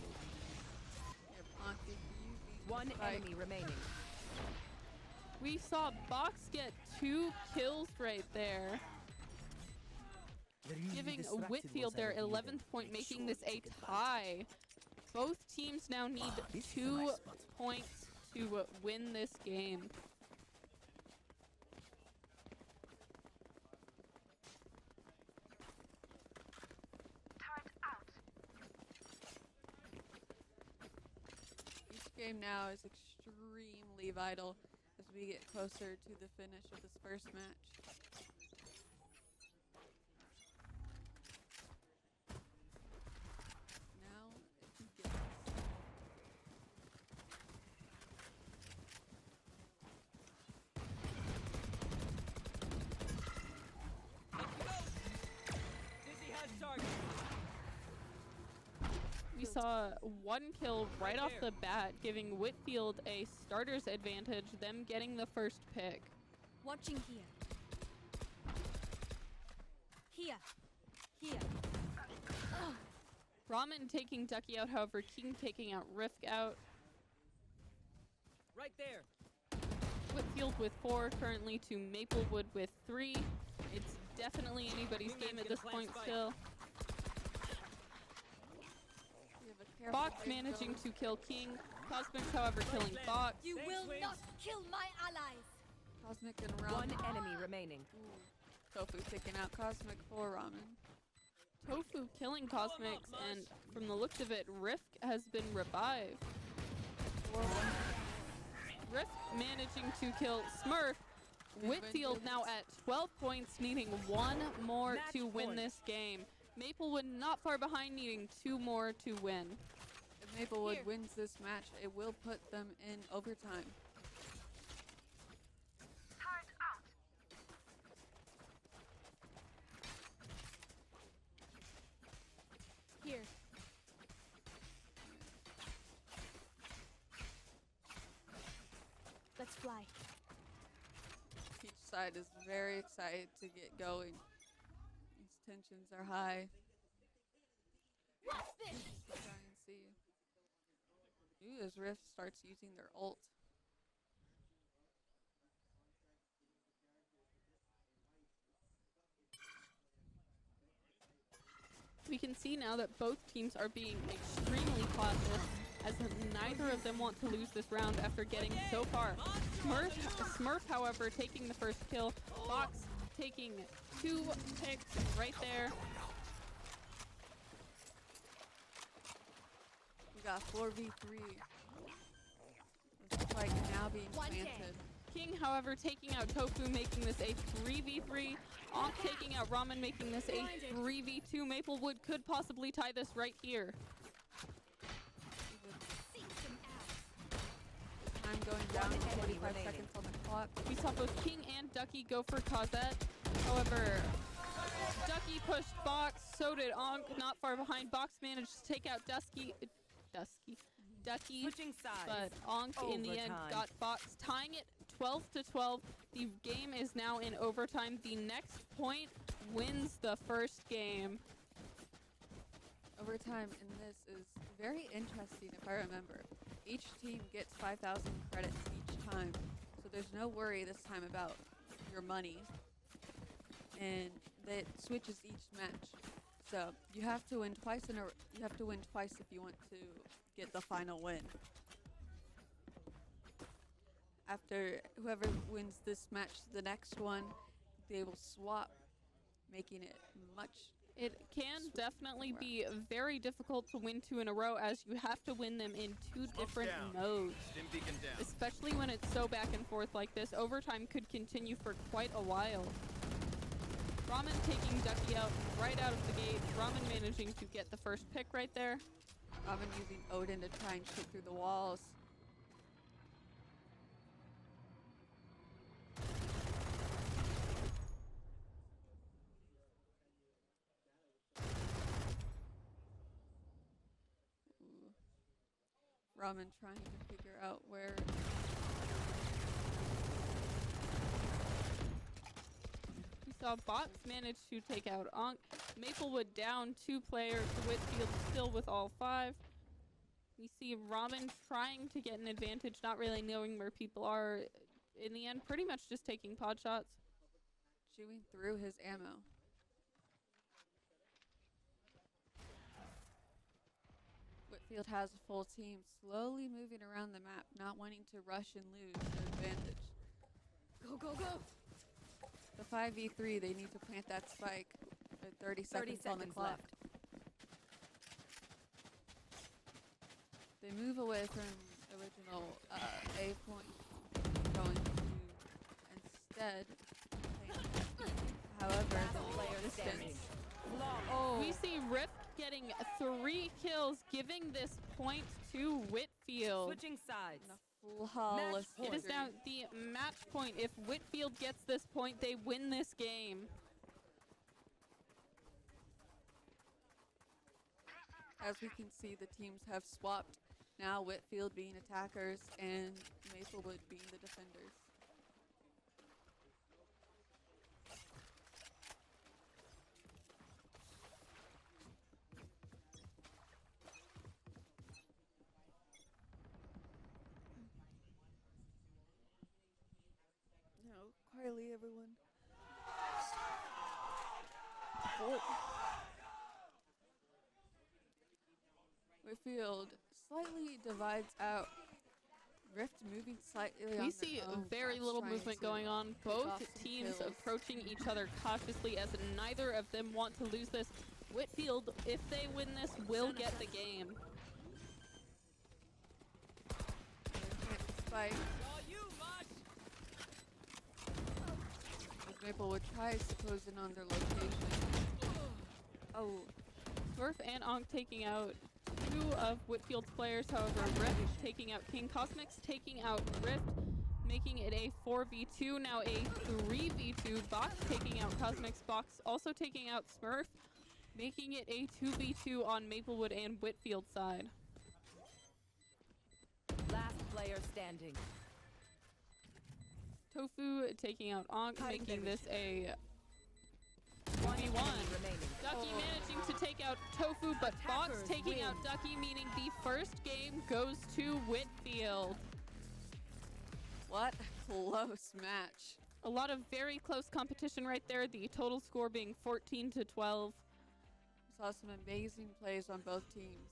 have Auntie Easy One Spike. enemy remaining. We saw Box get 2 kills right there, They're usually giving distracted Whitfield once I their reveal them. 11th point, Make making sure this to a take advantage. tie. Both teams now need This is a 2 nice spot. points to win this game. Each game now is extremely vital as we get closer to the finish of this first match. Now it begins. Dizzy has target. We saw 1 kill right off the bat, giving Whitfield a starter's advantage, them getting the first pick. Watching here. Here. Here. Ramen taking Ducky out, however, King taking out Rift out. Right there. Whitfield with 4, currently to Maplewood with 3. It's definitely anybody's Wingman's game at gonna this plant point spike. still. We have a careful Box wave managing going. to kill King. Cosmix, however, killing Left. Box. You Thanks, will Wings. not kill my allies. Cosmic and Ramen. One enemy remaining. Tofu taking out Cosmic for Ramen. Tofu killing Cosmix, and from the looks of it, Rift has been revived. 4-1. Rift managing to kill Smurf. Whitfield now at 12 points, needing 1 more Match to win point. this game. Maplewood not far behind, needing 2 more to win. If Maplewood Here. wins this match, it will put them in overtime. Here. Let's fly. Each side is very excited to get going. These tensions are high. What's this? Let's try and see. Ooh, as Rift starts using their ult. We can see now that both teams are being extremely cautious, as neither of them want to lose this round after getting so far. Smurf, however, taking the first kill. Fox taking 2 picks right there. We got 4v3. The spike now being One dead. planted. King, however, taking out Tofu, making this a 3v3. Onk taking out Ramen, making this a 3v2. Maplewood could possibly tie this right here. Seek some ass. Time going down. One enemy 45 remaining. seconds on the clock. We saw both King and Ducky go for Cosette. However, Ducky pushed Box, so did Onk, not far behind. Box managed to take out Ducky, Switching sides. but Onk in the end Overtime. got Box, tying it 12-12. The game is now in overtime. The next point wins the first game. Overtime in this is very interesting if I remember. Each team gets 5,000 credits each time, so there's no worry this time about your money. And that switches each match. So you have to win twice you have to win twice if you want to get the final win. After whoever wins this match, the next one, they will swap, making it much. It can definitely be very difficult to win 2 in a row, as you have to win them in 2 different modes. Especially when it's so back and forth like this. Overtime could continue for quite a while. Ramen taking Ducky out right out of the gate. Ramen managing to get the first pick right there. Robin using Odin to try and shoot through the walls. Ooh. Ramen trying to figure out where. We saw Box manage to take out Onk. Maplewood down 2 players. Whitfield still with all 5. We see Ramen trying to get an advantage, not really knowing where people are. In the end, pretty much just taking pod shots. Chewing through his ammo. Whitfield has a full team, slowly moving around the map, not wanting to rush and lose their advantage. Go, go, go! The 5v3, they need to plant that spike at 30 seconds on the clock. left. They move away from original A point, going to instead plant. However, the distance. Oh. We see Rift getting 3 kills, giving this point to Whitfield. Switching sides. And a full haul of It is now the match point. If Whitfield gets this point, they win this game. As we can see, the teams have swapped. Now Whitfield being attackers and Maplewood being the defenders. No, quietly everyone. Oh. Whitfield slightly divides out. Rift moving slightly on We their see own, very Fox little trying movement to going on. pick Both off some teams kills. approaching each other cautiously, as neither of them want to lose this. Whitfield, if they win this, will get the game. Spike. As Maplewood tries to close in on their location. Oh, Smurf and Onk taking out 2 of Whitfield's players. However, Rift taking out King. Cosmix taking out Rift, making it a 4v2. Now a 3v2. Box taking out Cosmix. Box also taking out Smurf, making it a 2v2 on Maplewood and Whitfield side. Last player standing. Tofu taking out Onk, making this a 1v1. Remaining. Ducky managing to take out Tofu, but Box Attackers taking win. out Ducky, meaning the first game goes to Whitfield. what a close match. A lot of very close competition right there. The total score being 14-12. Saw some amazing plays on both teams.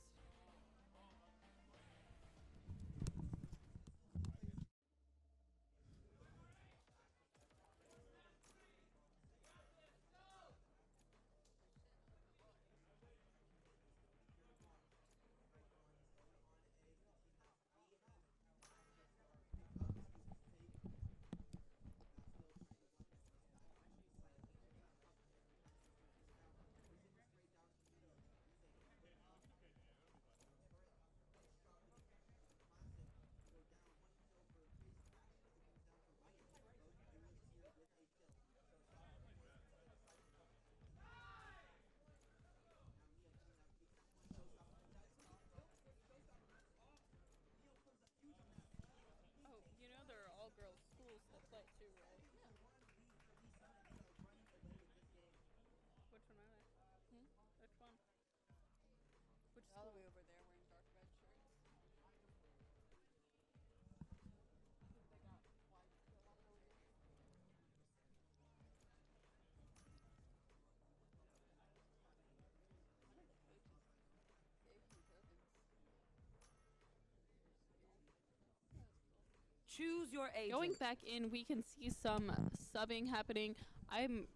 Choose your agent. Going back in, we can see some subbing happening. I'm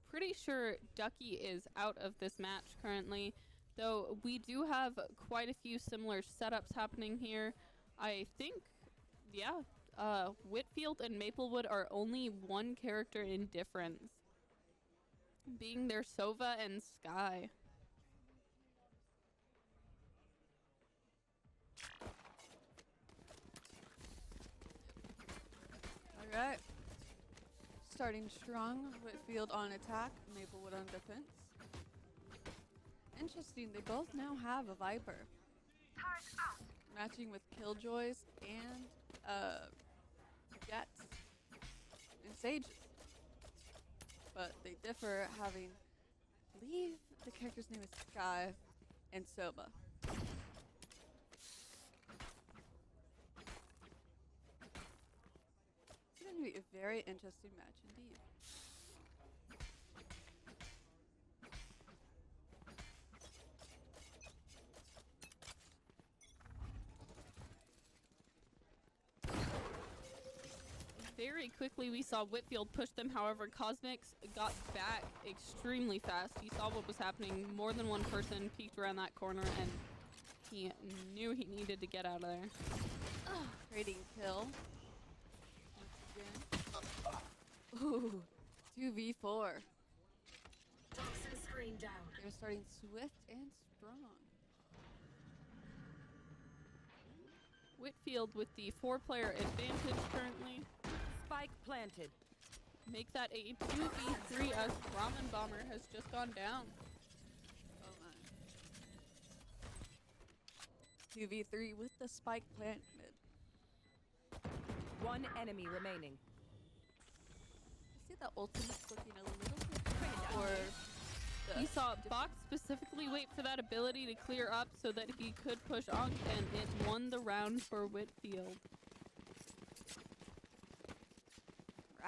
pretty sure Ducky is out of this match currently, though we do have quite a few similar setups happening here. I think, yeah, Whitfield and Maplewood are only one character in difference, being their Sova and Sky. Alright. Starting strong, Whitfield on attack, Maplewood on defense. Interesting, they both now have a Viper. Matching with Killjoys and Jets and Sages. But they differ having, I believe the character's name is Sky and Soba. It's going to be a very interesting match indeed. Very quickly, we saw Whitfield push them. However, Cosmix got back extremely fast. He saw what was happening. More than one person peeked around that corner, and he knew he needed to get out of there. Trading kill. Once again. Ooh, 2v4. They're starting swift and strong. Whitfield with the 4-player advantage currently. Spike planted. Make that a 2v3 as Ramen Bomber has just gone down. Oh my. 2v3 with the spike plant mid. One enemy remaining. I see the ultimate's looking a little bit for He saw Box specifically wait for that ability to clear up so that he could push Ankh, and it won the round for Whitfield.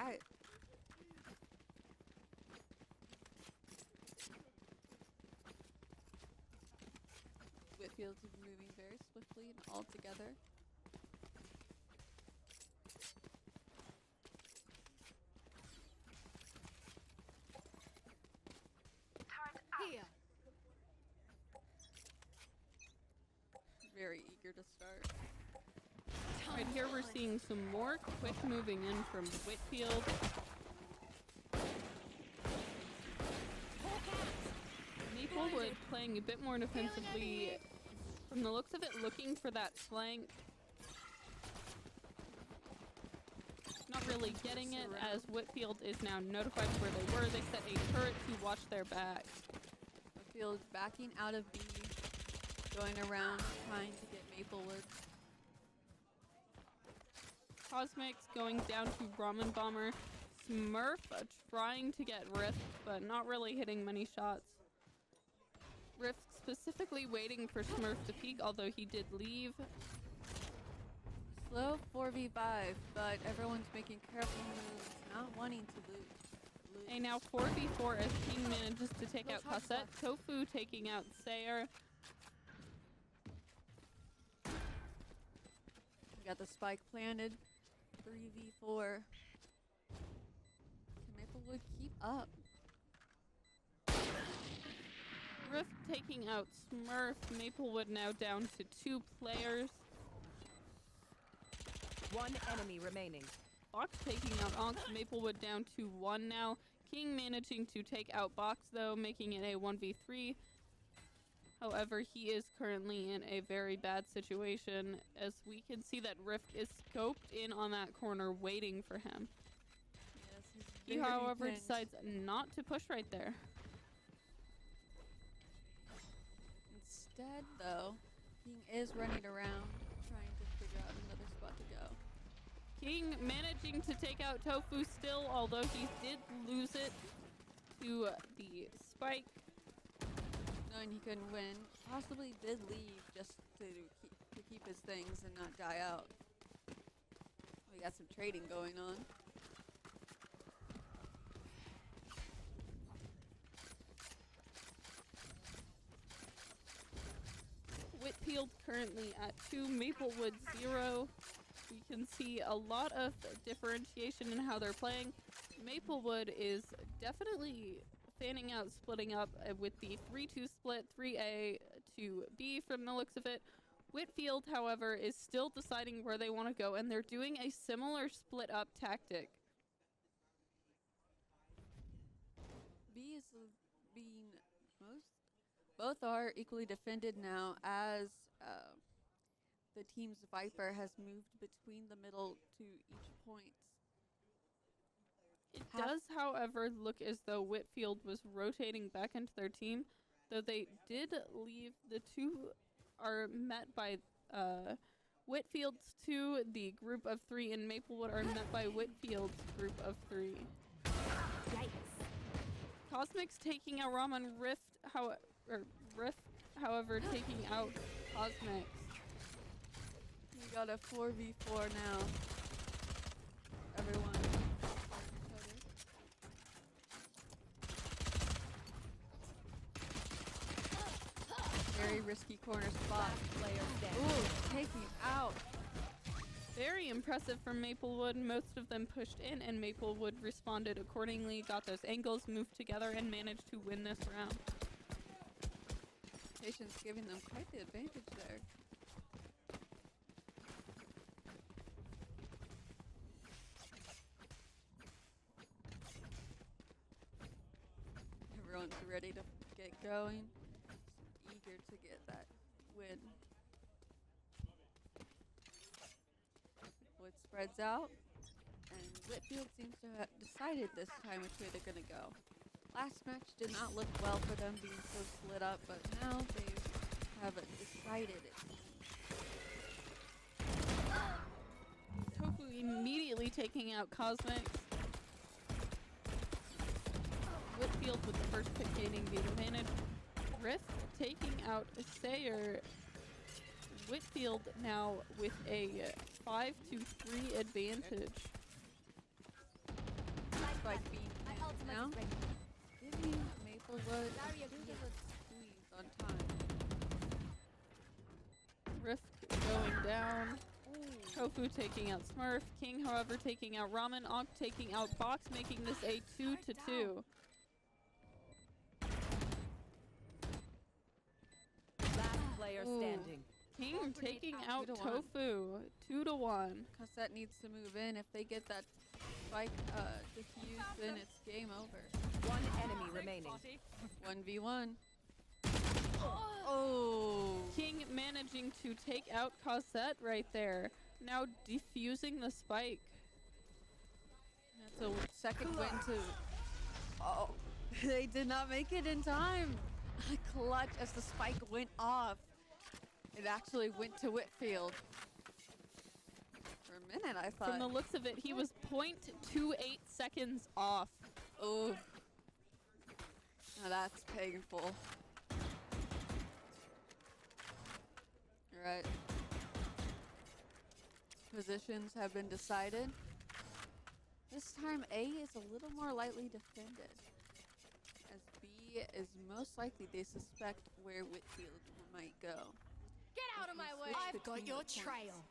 right. Whitfield is moving very swiftly and all together. Here. Very eager to start. Right here we're seeing some more quick moving in from Whitfield. Maplewood playing a bit more defensively. From the looks of it, looking for that flank. Not really getting it, as Whitfield is now notified where they were. They set a turret to watch their back. Whitfield backing out of B, going around trying to get Maplewood. Cosmix going down to Ramen Bomber. Smurf trying to get Rift, but not really hitting many shots. Rift specifically waiting for Smurf to peek, although he did leave. Slow 4v5, but everyone's making careful moves, not wanting to lose. A now 4v4 as King manages to take out Cassette. Tofu taking out Sayer. We got the spike planted. 3v4. Can Maplewood keep up? Rift taking out Smurf. Maplewood now down to 2 players. One enemy remaining. Box taking out Ankh. Maplewood down to 1 now. King managing to take out Box though, making it a 1v3. However, he is currently in a very bad situation, as we can see that Rift is scoped in on that corner waiting for him. Yes, He, he's very however, pinned. decides not to push right there. Instead, though, King is running around trying to figure out another spot to go. King managing to take out Tofu still, although he did lose it to the spike. Knowing he couldn't win, possibly did leave just to keep his things and not die out. We got some trading going on. Whitfield currently at 2, Maplewood 0. we can see a lot of differentiation in how they're playing. Maplewood is definitely fanning out, splitting up with the 3-2 split, 3A to B from the looks of it. Whitfield, however, is still deciding where they want to go, and they're doing a similar split-up tactic. B is being both are equally defended now as the team's Viper has moved between the middle to each point. It does, however, look as though Whitfield was rotating back into their team, though they did leave. The two are met by Whitfield's 2, the group of 3, and Maplewood are met by Whitfield's group of 3. Cosmic's taking out Ramen, Rift, however, taking out Cosmic's. We got a 4v4 now. Everyone. Very risky corner spot. Ooh, taking out. Very impressive from Maplewood. Most of them pushed in, and Maplewood responded accordingly, got those angles, moved together, and managed to win this round. Patience giving them quite the advantage there. Everyone's ready to get going. Eager to get that win. Wood spreads out, and Whitfield seems to have decided this time which way they're gonna go. Last match did not look well for them being so split up, but now they have decided it. Tofu immediately taking out Cosmix. Whitfield with the first pick gaining the advantage. Rift taking out Sayer. Whitfield now with a 5-3 advantage. Spike being now giving Maplewood a bit of a squeeze on time. Rift going down. Tofu taking out Smurf. King, however, taking out Ramen. Onk taking out Box, making this a 2-2. Last player standing. King taking out 2-1. Tofu. 2-1. Cosette needs to move in. If they get that spike diffused, then it's game over. One enemy remaining. 1v1. Oh. King managing to take out Cosette right there. Now defusing the spike. That's a second win to... Oh. They did not make it in time. A clutch as the spike went off. It actually went to Whitfield. For a minute, I thought... From the looks of it, he was 0.28 seconds off. Oh. Now that's painful. Alright. Positions have been decided. This time A is a little more lightly defended, as B is most likely they suspect where Whitfield might go. Get out of my way! I've got your trail.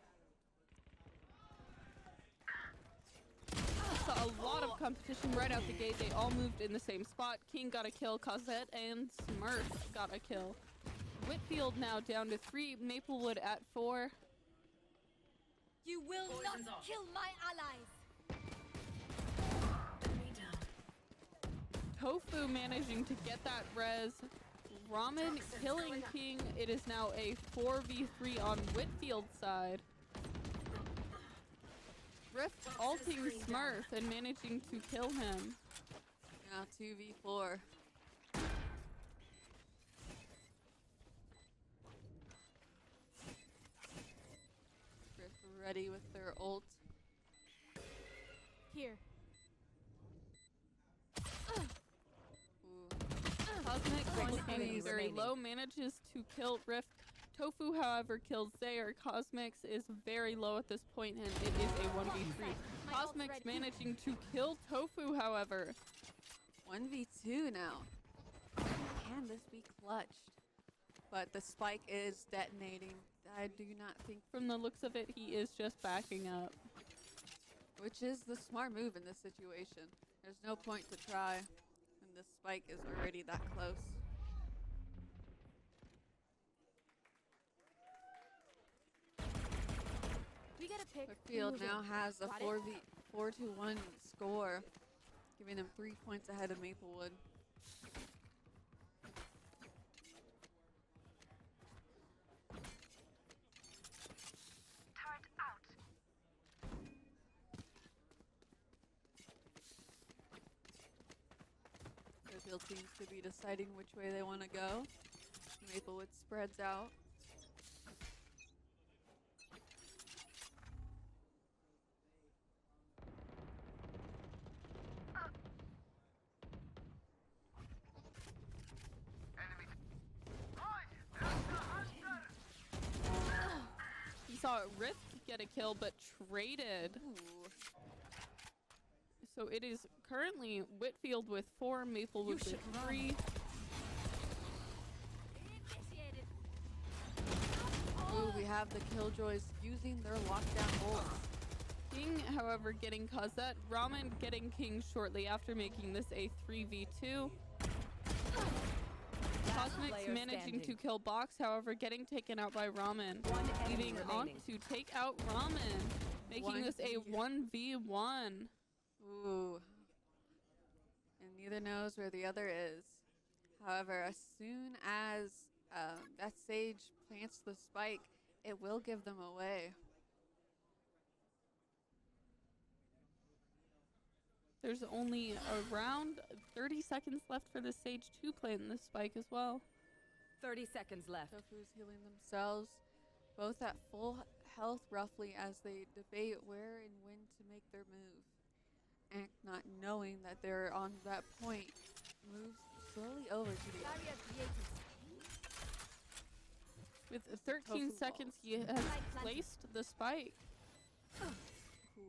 Saw a lot of competition right out the gate. They all moved in the same spot. King got a kill. Cosette and Smurf got a kill. Whitfield now down to 3. Maplewood at 4. You will not kill my allies. Tofu managing to get that res. Ramen killing King. It is now a 4v3 on Whitfield's side. Rift ulting Smurf and managing to kill him. Now 2v4. Rift ready with their ult. Here. Ooh. Cosmic looking enemy very remaining. low, manages to kill Rift. Tofu, however, kills Zayer. Cosmix is very low at this point, and it is a 1v3. Cosmix managing to kill Tofu, however. 1v2 now. Can this be clutched? But the spike is detonating. I do not think, From the looks of it, he is just backing up. which is the smart move in this situation. There's no point to try when the spike is already that close. We gotta pick. Whitfield now has a Got it? 4-1 score, giving them 3 points ahead of Maplewood. Whitfield seems to be deciding which way they want to go. Maplewood spreads out. He saw Rift get a kill, but traded. Ooh. So it is currently Whitfield with 4, Maplewood with 3. Initiated. Ooh, we have the Killjoys using their lockdown ult. King, however, getting Cosette. Ramen getting King shortly after making this a 3v2. Cosmic's player managing to standing. kill Box, however, getting taken out by Ramen. One enemy Leaving Ankh remaining. to take out Ramen, making this a 1v1. Ooh. And neither knows where the other is. However, as soon as that Sage plants the spike, it will give them away. There's only around 30 seconds left for the Sage to plant this spike as well. 30 seconds left. Tofu's healing themselves, both at full health roughly, as they debate where and when to make their move. And not knowing that they're on that point, moves slowly over to the other. Barrier created. With 13 Tofu seconds, balls. he has Spike planted. placed the spike. Ooh.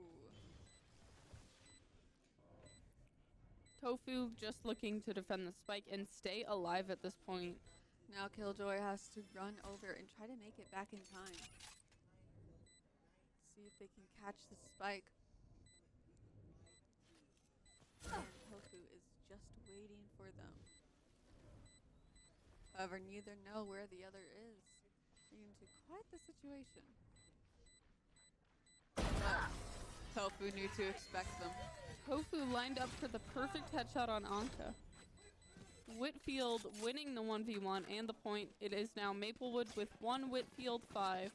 Tofu just looking to defend the spike and stay alive at this point. Now Killjoy has to run over and try to make it back in time. See if they can catch the spike. And Tofu is just waiting for them. However, neither know where the other is, leading to quite the situation. But Tofu knew to expect them. Tofu lined up for the perfect headshot on Anka. Whitfield winning the 1v1 and the point. It is now Maplewood with 1, Whitfield 5.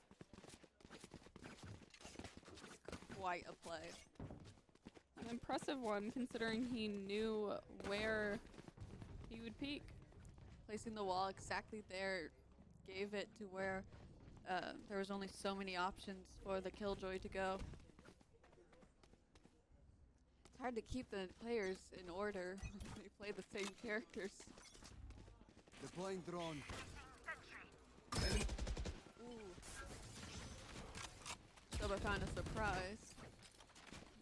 Quite a play. An impressive one considering he knew where he would peak. Placing the wall exactly there gave it to where there was only so many options for the Killjoy to go. It's hard to keep the players in order when they play the same characters. Deploying drone. Ooh. So I found a surprise,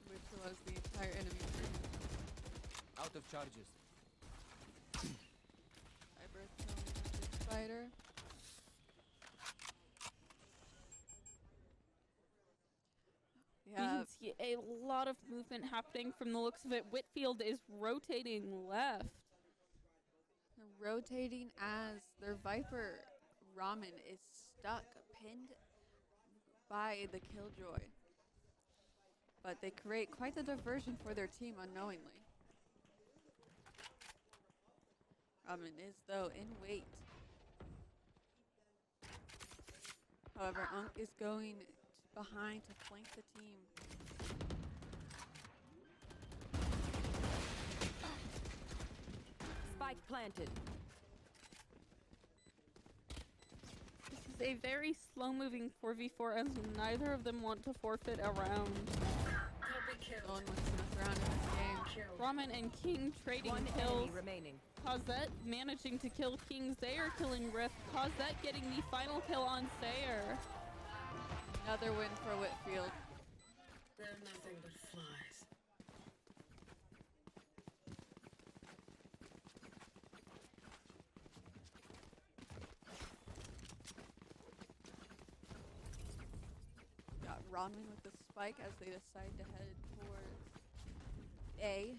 which was the entire enemy team. Out of charges. Cyber Spider. We Yeah, can see a lot of movement happening from the looks of it. Whitfield is rotating left. they're rotating as their Viper Ramen is stuck, pinned by the Killjoy. But they create quite the diversion for their team unknowingly. Ramen is, though, in wait. However, Unk is going behind to flank the team. Spike planted. This is a very slow-moving 4v4 as neither of them want to forfeit a round. No one wants to mess around in this game. Ramen and King trading One kills. enemy remaining. Cosette managing to kill King. Zayer killing Rift. Cosette getting the final kill on Zayer. Another win for Whitfield. They're nothing but flies. Ramen with the spike as they decide to head towards A.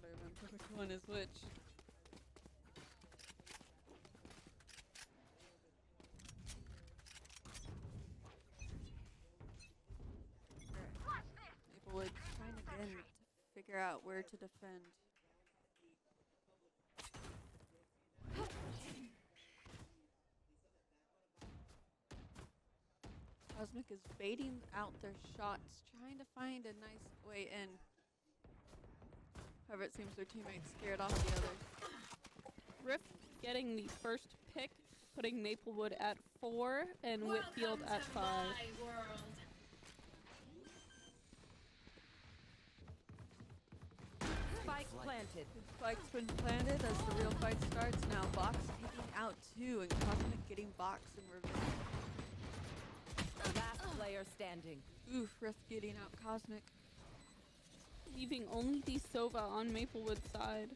Gotta remember which one is which. Maplewood trying again to figure out where to defend. Cosmic is baiting out their shots, trying to find a nice way in. However, it seems their teammates scared off the others. Rift getting the first pick, putting Maplewood at 4 and Whitfield at 5. Spike planted. Spike's been planted as the real fight starts. Now Box taking out 2 and Cosmic getting Box in revenge. Last player standing. Oof, Rift getting out Cosmic. Leaving only the Sova on Maplewood's side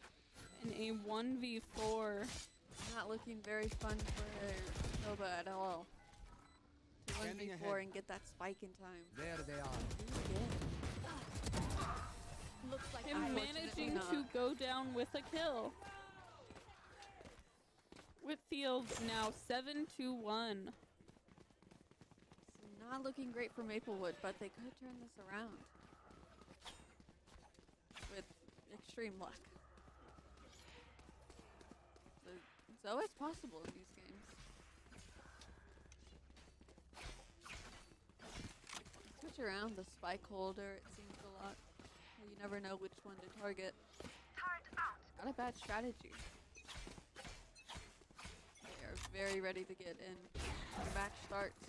in a 1v4. Not looking very fun for Nova at all. To Standing 1v4 ahead. and get that spike in time. There they are. Do it again. Looks like Him Unfortunately managing not. to go down with a kill. Whitfield now 7-1. It's not looking great for Maplewood, but they could turn this around. With extreme luck. So it's always possible in these games. Switch around the spike holder, it seems a lot. You never know which one to target. Not a bad strategy. They are very ready to get in. The match starts.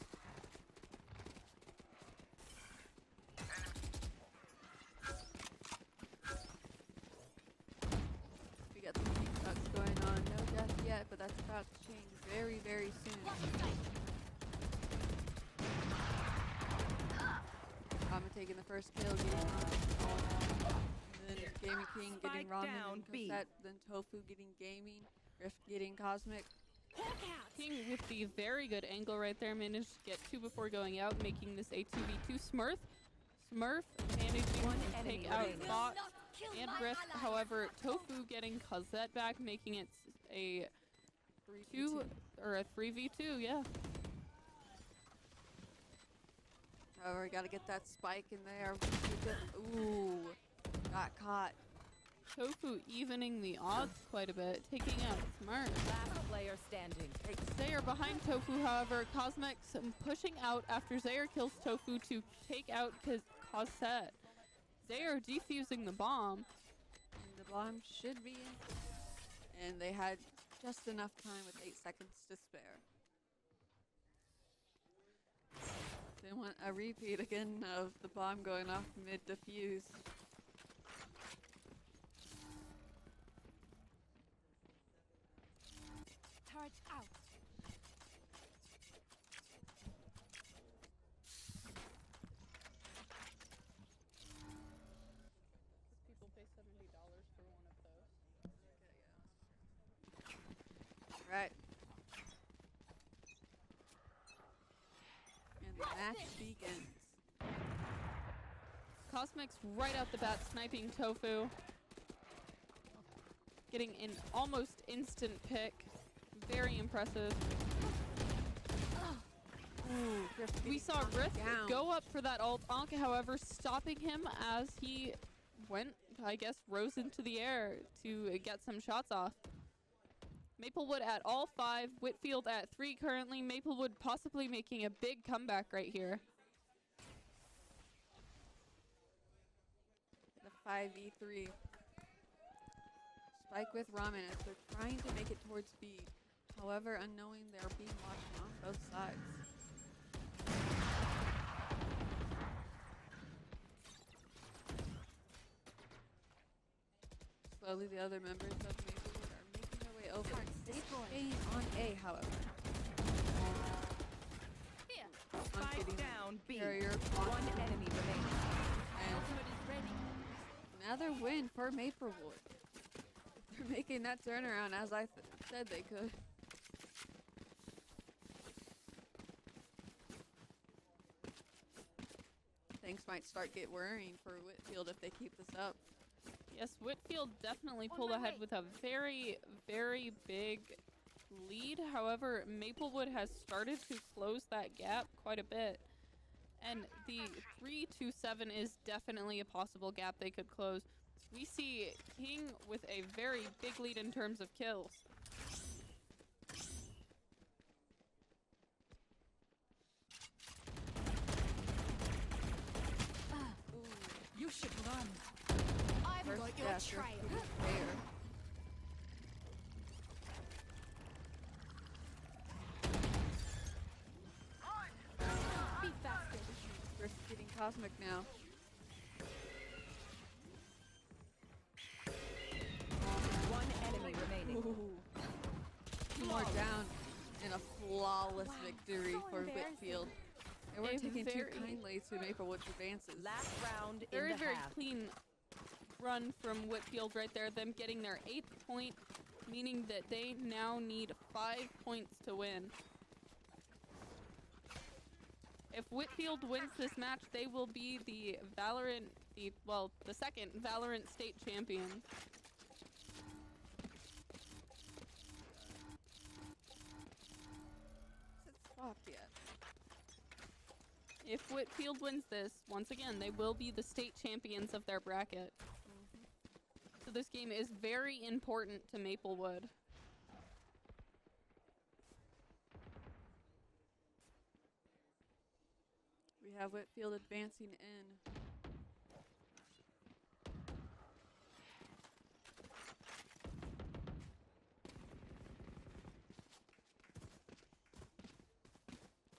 We got some team talks going on. No death yet, but that's about to change very, very soon. Rama taking the first kill, getting on. Then Gaming King getting Spike Ramen, down, B. then Tofu getting Gaming, Rift getting Cosmic. King with the very good angle right there, managed to get 2 before going out, making this a 2v2. Smurf managing One to enemy take out remaining. Fox Not kill and my Rift. ally. However, Tofu getting Cosette back, making it a 2 or a 3v2, yeah. However, gotta get that spike in there. Ooh, got caught. Tofu evening the odds quite a bit, taking out Smurf. Last player standing. Zaire behind Tofu, however, Cosmic's pushing out after Zaire kills Tofu to take out Cosette. Zaire defusing the bomb. And the bomb should be in. And they had just enough time with 8 seconds to spare. They want a repeat again of the bomb going off mid-defuse. Turret out. People pay $70 for one of those. Right. And the match begins. Cosmic's right out the bat sniping Tofu. Getting an almost instant pick. Very impressive. Ooh, Rift We getting saw knocked Rift down. go up for that ult onk, however, stopping him as he went, I guess, rose into the air to get some shots off. Maplewood at all 5, Whitfield at 3 currently. Maplewood possibly making a big comeback right here. The 5v3. Spike with Ramen as they're trying to make it towards B. However, unknowing they're being watched on both sides. Slowly, the other members of Maplewood are making their way over. Staying on A, however. Here. Spike getting down. B. Carrier One enemy remaining. and Ultimate is ready. another win for Maplewood. They're making that turnaround as I said they could. might start get worrying for Whitfield if they keep this up. Yes, Whitfield definitely pulled ahead with a very, very big lead. However, Maplewood has started to close that gap quite a bit. And the 3-7 is definitely a possible gap they could close. We see King with a very big lead in terms of kills. You should run. I've First got your dash trail. there. Be faster. Rift getting Cosmic now. One enemy remaining. Ooh. Two more down in a flawless victory so for embarrassing. Whitfield. They weren't A taking too very- kindly to Maplewood's advances. Last round in Very, the very half. clean run from Whitfield right there. Them getting their 8th point, meaning that they now need 5 points to win. If Whitfield wins this match, they will be the the second Valorant state champion. Is it swapped yet? If Whitfield wins this, once again, they will be the state champions of their bracket. So this game is very important to Maplewood. We have Whitfield advancing in.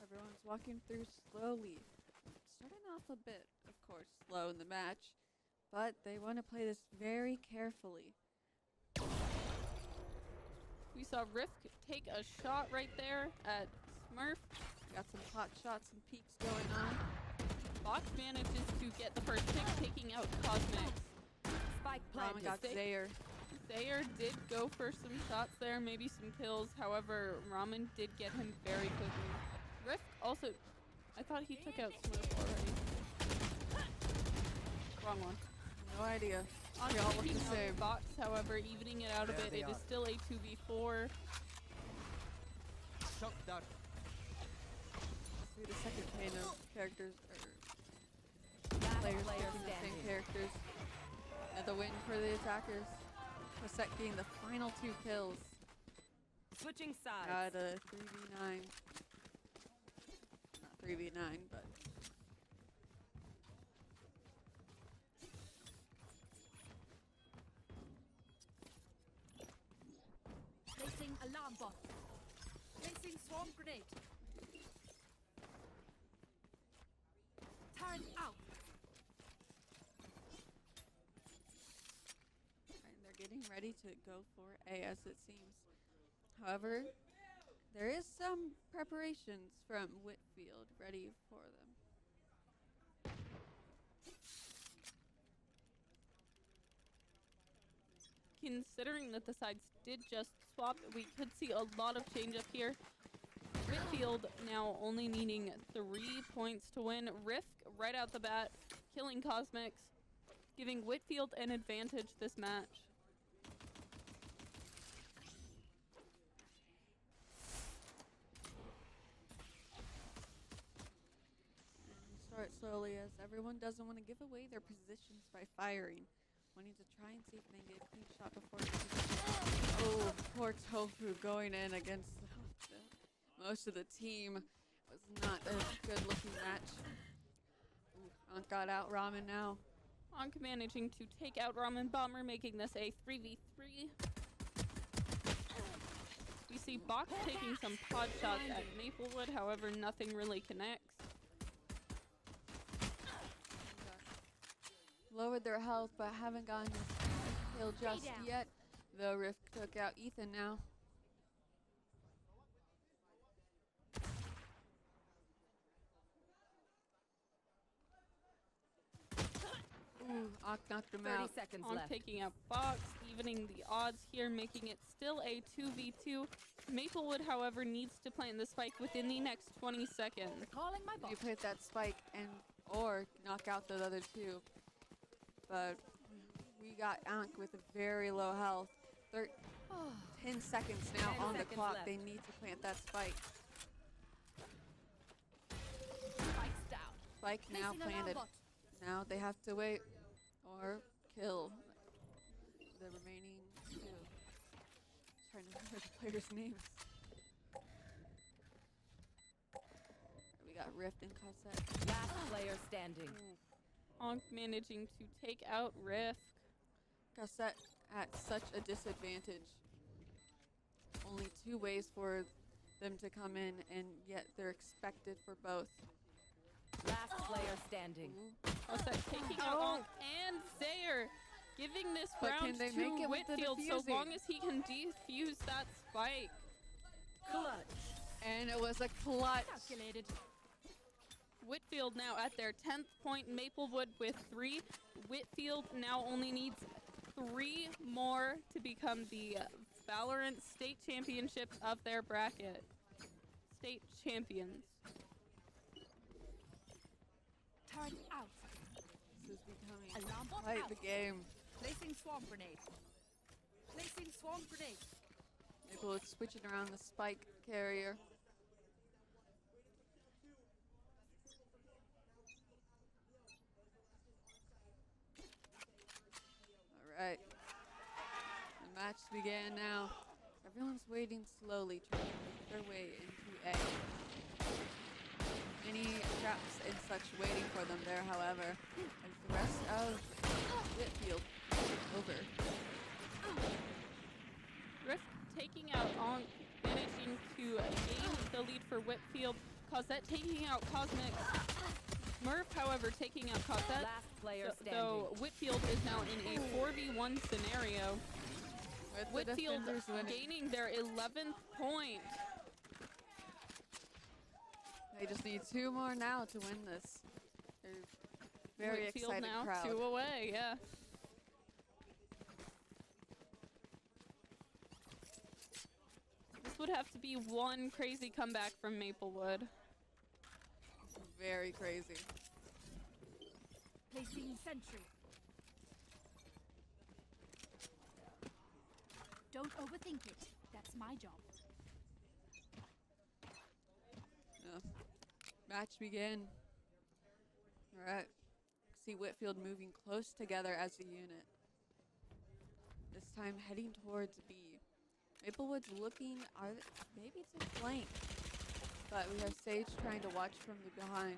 Everyone's walking through slowly. Starting off a bit, of course, slow in the match, but they want to play this very carefully. We saw Rift take a shot right there at Smurf. Got some hot shots and peeks going on. Fox manages to get the first pick, taking out Cosmics. Spike Ramen planted. got Zayer. Zayer did go for some shots there, maybe some kills. However, Ramen did get him very quickly. Rift also, I thought he took out Smurf already. Wrong one. No idea. On They all look taking the out same. Fox, however, evening it out a There bit. they It is are. still a 2v4. Shock dart. See the second chain of characters or Last players player picking the same standing. characters. And the win for the attackers. Cosette getting the final 2 kills Switching sides. out of 3v9. Not 3v9, but Placing alarm bot. Placing swarm grenade. Turn out. and they're getting ready to go for A, as it seems. However, there is some preparations from Whitfield ready for them. Considering that the sides did just swap, we could see a lot of change up here. Whitfield now only needing 3 points to win. Rift right out the bat, killing Cosmics, giving Whitfield an advantage this match. And start slowly as everyone doesn't want to give away their positions by firing. Wanting to try and see if they can get a clean shot before oh, poor Tofu going in against most of the team. Was not a good looking match. Ooh, Ant got out Ramen now. Ankh managing to take out Ramen Bomber, making this a 3v3. We see Box taking some pod shots at Maplewood, however, nothing really connects. Lowered their health, but haven't gotten his kill just yet. The Rift took out Ethan now. Ooh, Ak knocked him 30 out. seconds Ankh left. taking out Box, evening the odds here, making it still a 2v2. Maplewood, however, needs to plant the spike within the next 20 seconds. Calling my You bot. put that spike, and or knock out the other two. But we got Ankh with a very low health. 10 seconds now 10 on the seconds clock. left. They need to plant that spike. Spikes down. Spike now Placing alarm planted. bot. Now they have to wait or kill the remaining two. Trying to remember the players' names. We got Rift and Cosette. Last player standing. Onk managing to take out Rift. Cosette at such a disadvantage. Only 2 ways for them to come in, and yet they're expected for both. Last player standing. Cosette taking out Onk and Zaire, giving this But round can they to make it with the Whitfield so defusing? long as he can defuse that spike. Clutch. And it was a clutch. Calculated. Whitfield now at their 10th point, Maplewood with 3. Whitfield now only needs 3 more to become the Valorant State Championships of their bracket. State champions. Turn out. This is becoming Alarm bot quite out. the game. Placing swarm grenade. Placing swarm grenade. Maplewood switching around the spike carrier. Alright. The match began now. Everyone's waiting slowly, trying to make their way into A. Many traps and such waiting for them there, however, as the rest of Whitfield over. Rift taking out Onk, managing to gain the lead for Whitfield. Cosette taking out Cosmic. Smurf, however, taking out Cosette. Last player standing. So Whitfield is now in a 4v1 scenario. With the Whitfield defenders winning. gaining their 11th point. They just need 2 more now to win this. They're very Whitfield excited now crowd. 2 away, yeah. This would have to be one crazy comeback from Maplewood. Very crazy. Placing sentry. Don't overthink it. That's my job. Yeah. Match begin. Alright. See Whitfield moving close together as a unit. This time heading towards B. Maplewood's looking maybe to flank. But we have Sage trying to watch from the behind.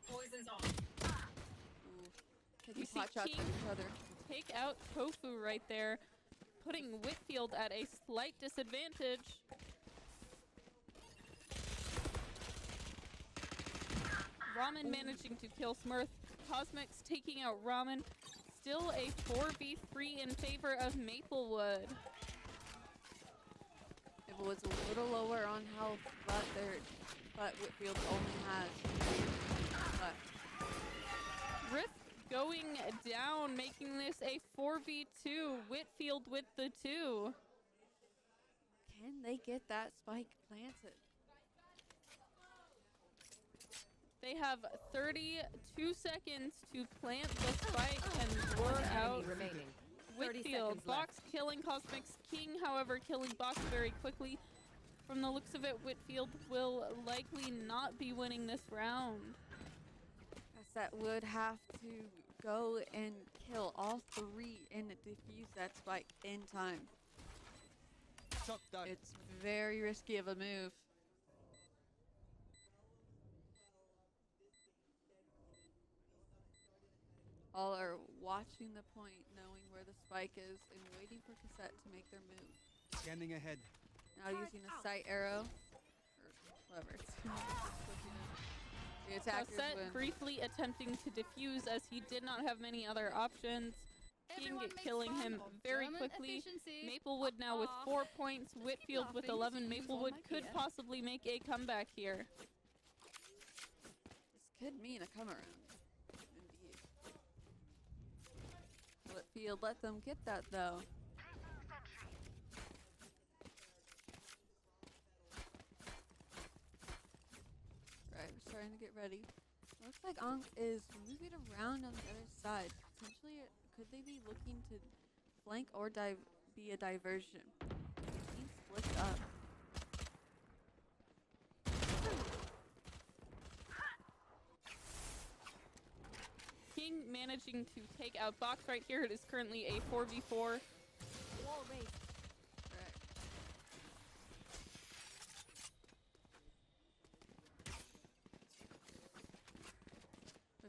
Poison's on. Ooh. Taking You see pot shots at King each other. take out Tofu right there, putting Whitfield at a slight disadvantage. Ramen managing to kill Smurf. Cosmics taking out Ramen. Still a 4v3 in favor of Maplewood. Maplewood's a little lower on health, but Whitfield only has 3. But Rift going down, making this a 4v2. Whitfield with the 2. can they get that spike planted? They have 32 seconds to plant the spike and lure out Enemy remaining. 30 Whitfield. seconds Box left. killing Cosmic's King, however, killing Box very quickly. From the looks of it, Whitfield will likely not be winning this round. That would have to go and kill all 3 and defuse that spike in time. Shock dart. It's very risky of a move. All are watching the point, knowing where the spike is, and waiting for Cassette to make their move. Scanning ahead. Now using a sight arrow, or whatever. The attackers Cosette win. briefly attempting to defuse as he did not have many other options. King Everyone makes killing fun him of very German quickly. efficiency. Maplewood now with 4 points. Whitfield with laughing, 11. use all Maplewood my could gear. possibly make a comeback here. This could mean a come around. Indeed. Whitfield let them get that though. starting to get ready. Looks like Ankh is moving around on the other side. Potentially, could they be looking to flank or be a diversion? Team splits up. King managing to take out Box right here. It is currently a 4v4. Wall raised. Correct.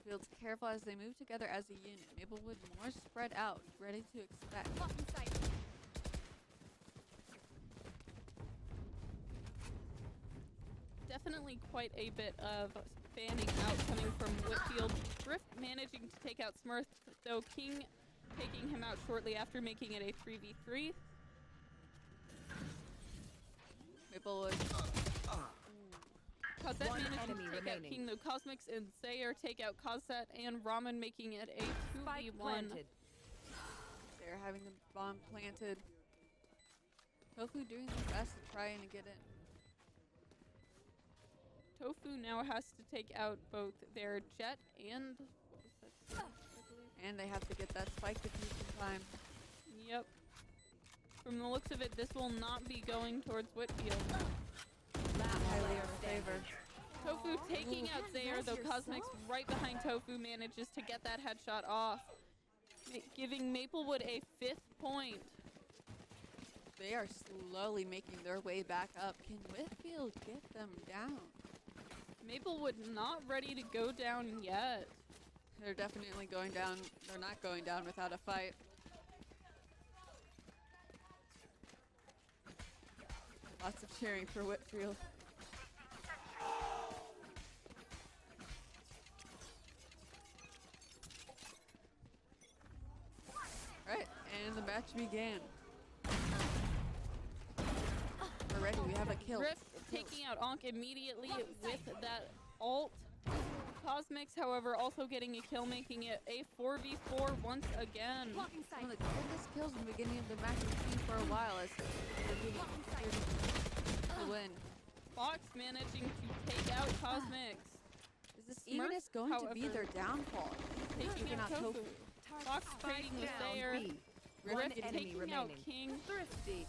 Field's careful as they move together as a unit. Maplewood more spread out, ready to expect. Blocking sight. Definitely quite a bit of fanning out coming from Whitfield. Drift managing to take out Smurf, though King taking him out shortly after, making it a 3v3. Maplewood. Cosette One managing enemy to take out remaining. King, though Cosmix and Zayer take out Cosette and Ramen, making it a Spike 2v1. planted. They're having the bomb planted. Tofu doing their best to try and get in. Tofu now has to take out both their Jet and what was that? Sage, I believe? And they have to get that spike defuse in time. Yep. From the looks of it, this will not be going towards Whitfield. Highly in favor. Tofu taking out Zayer, though Cosmix right behind Tofu manages to get that headshot off, giving Maplewood a 5th point. They are slowly making their way back up. Can Whitfield get them down? Maplewood not ready to go down yet. They're definitely going down. They're not going down without a fight. Lots of cheering for Whitfield. Right, and the match began. We're ready, we have a kill. Rift taking out Ankh immediately with that ult. Cosmix, however, also getting a kill, making it a 4v4 once again. Blocking sight. One of the quickest kills in the beginning of the match we've seen for a while as they're getting to win. Fox managing to take out Cosmix. Is this Smurf, eagerness going to be however, their downfall? Taking out Tofu. Fox trading with Zayer. B. One Rift enemy taking remaining. out King. Thrifty.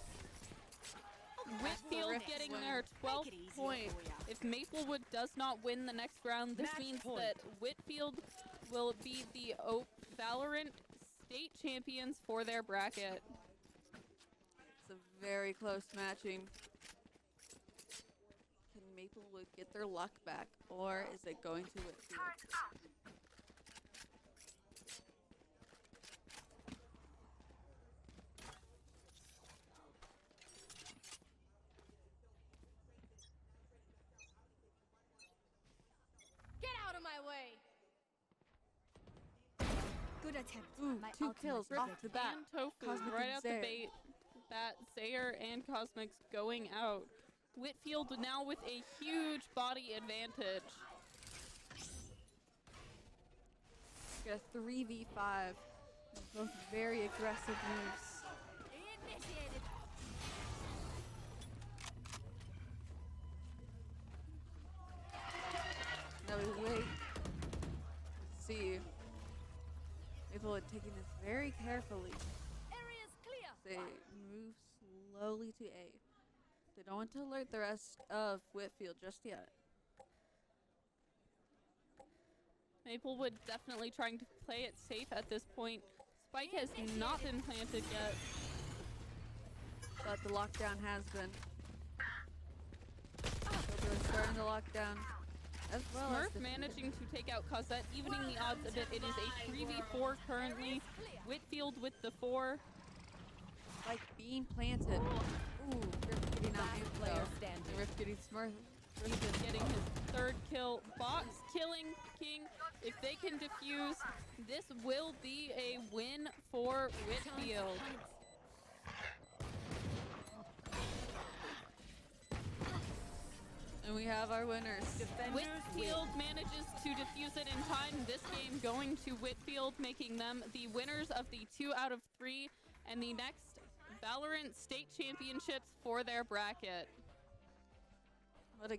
Whitfield Rift getting win. their 12th point. If Maplewood does not win the next round, this Match means point. that Whitfield will be the Valorant state champions for their bracket. It's a very close matching. Can Maplewood get their luck back, or is it going to Whitfield? Get out of my way. Good attempt. Ooh, My 2 ultimate kills is off the bat. And Tofu Cosmic right and out the Zayer. bat. Zayer and Cosmix going out. Whitfield now with a huge body advantage. Get a 3v5. Both very aggressive moves. Initiated. Now we wait. See. Maplewood taking this very carefully. Area's clear. They move slowly to A. They don't want to alert the rest of Whitfield just yet. Maplewood definitely trying to play it safe at this point. Spike has not been planted yet. But the lockdown has been. So they're starting the lockdown. As well as Smurf the managing to take out Cosette, evening the odds a bit. It is a 3v4 currently. Whitfield with the 4. Spike being planted. Ooh, Rift getting out Last info. player standing. And Rift getting Smurf. Rift is getting his 3rd kill. Box killing King. If they can defuse, this will be a win for Whitfield. And we have our winners. Whitfield manages to defuse it in time. This game going to Whitfield, making them the winners of the 2 out of 3 and the next Valorant State Championships for their bracket. What a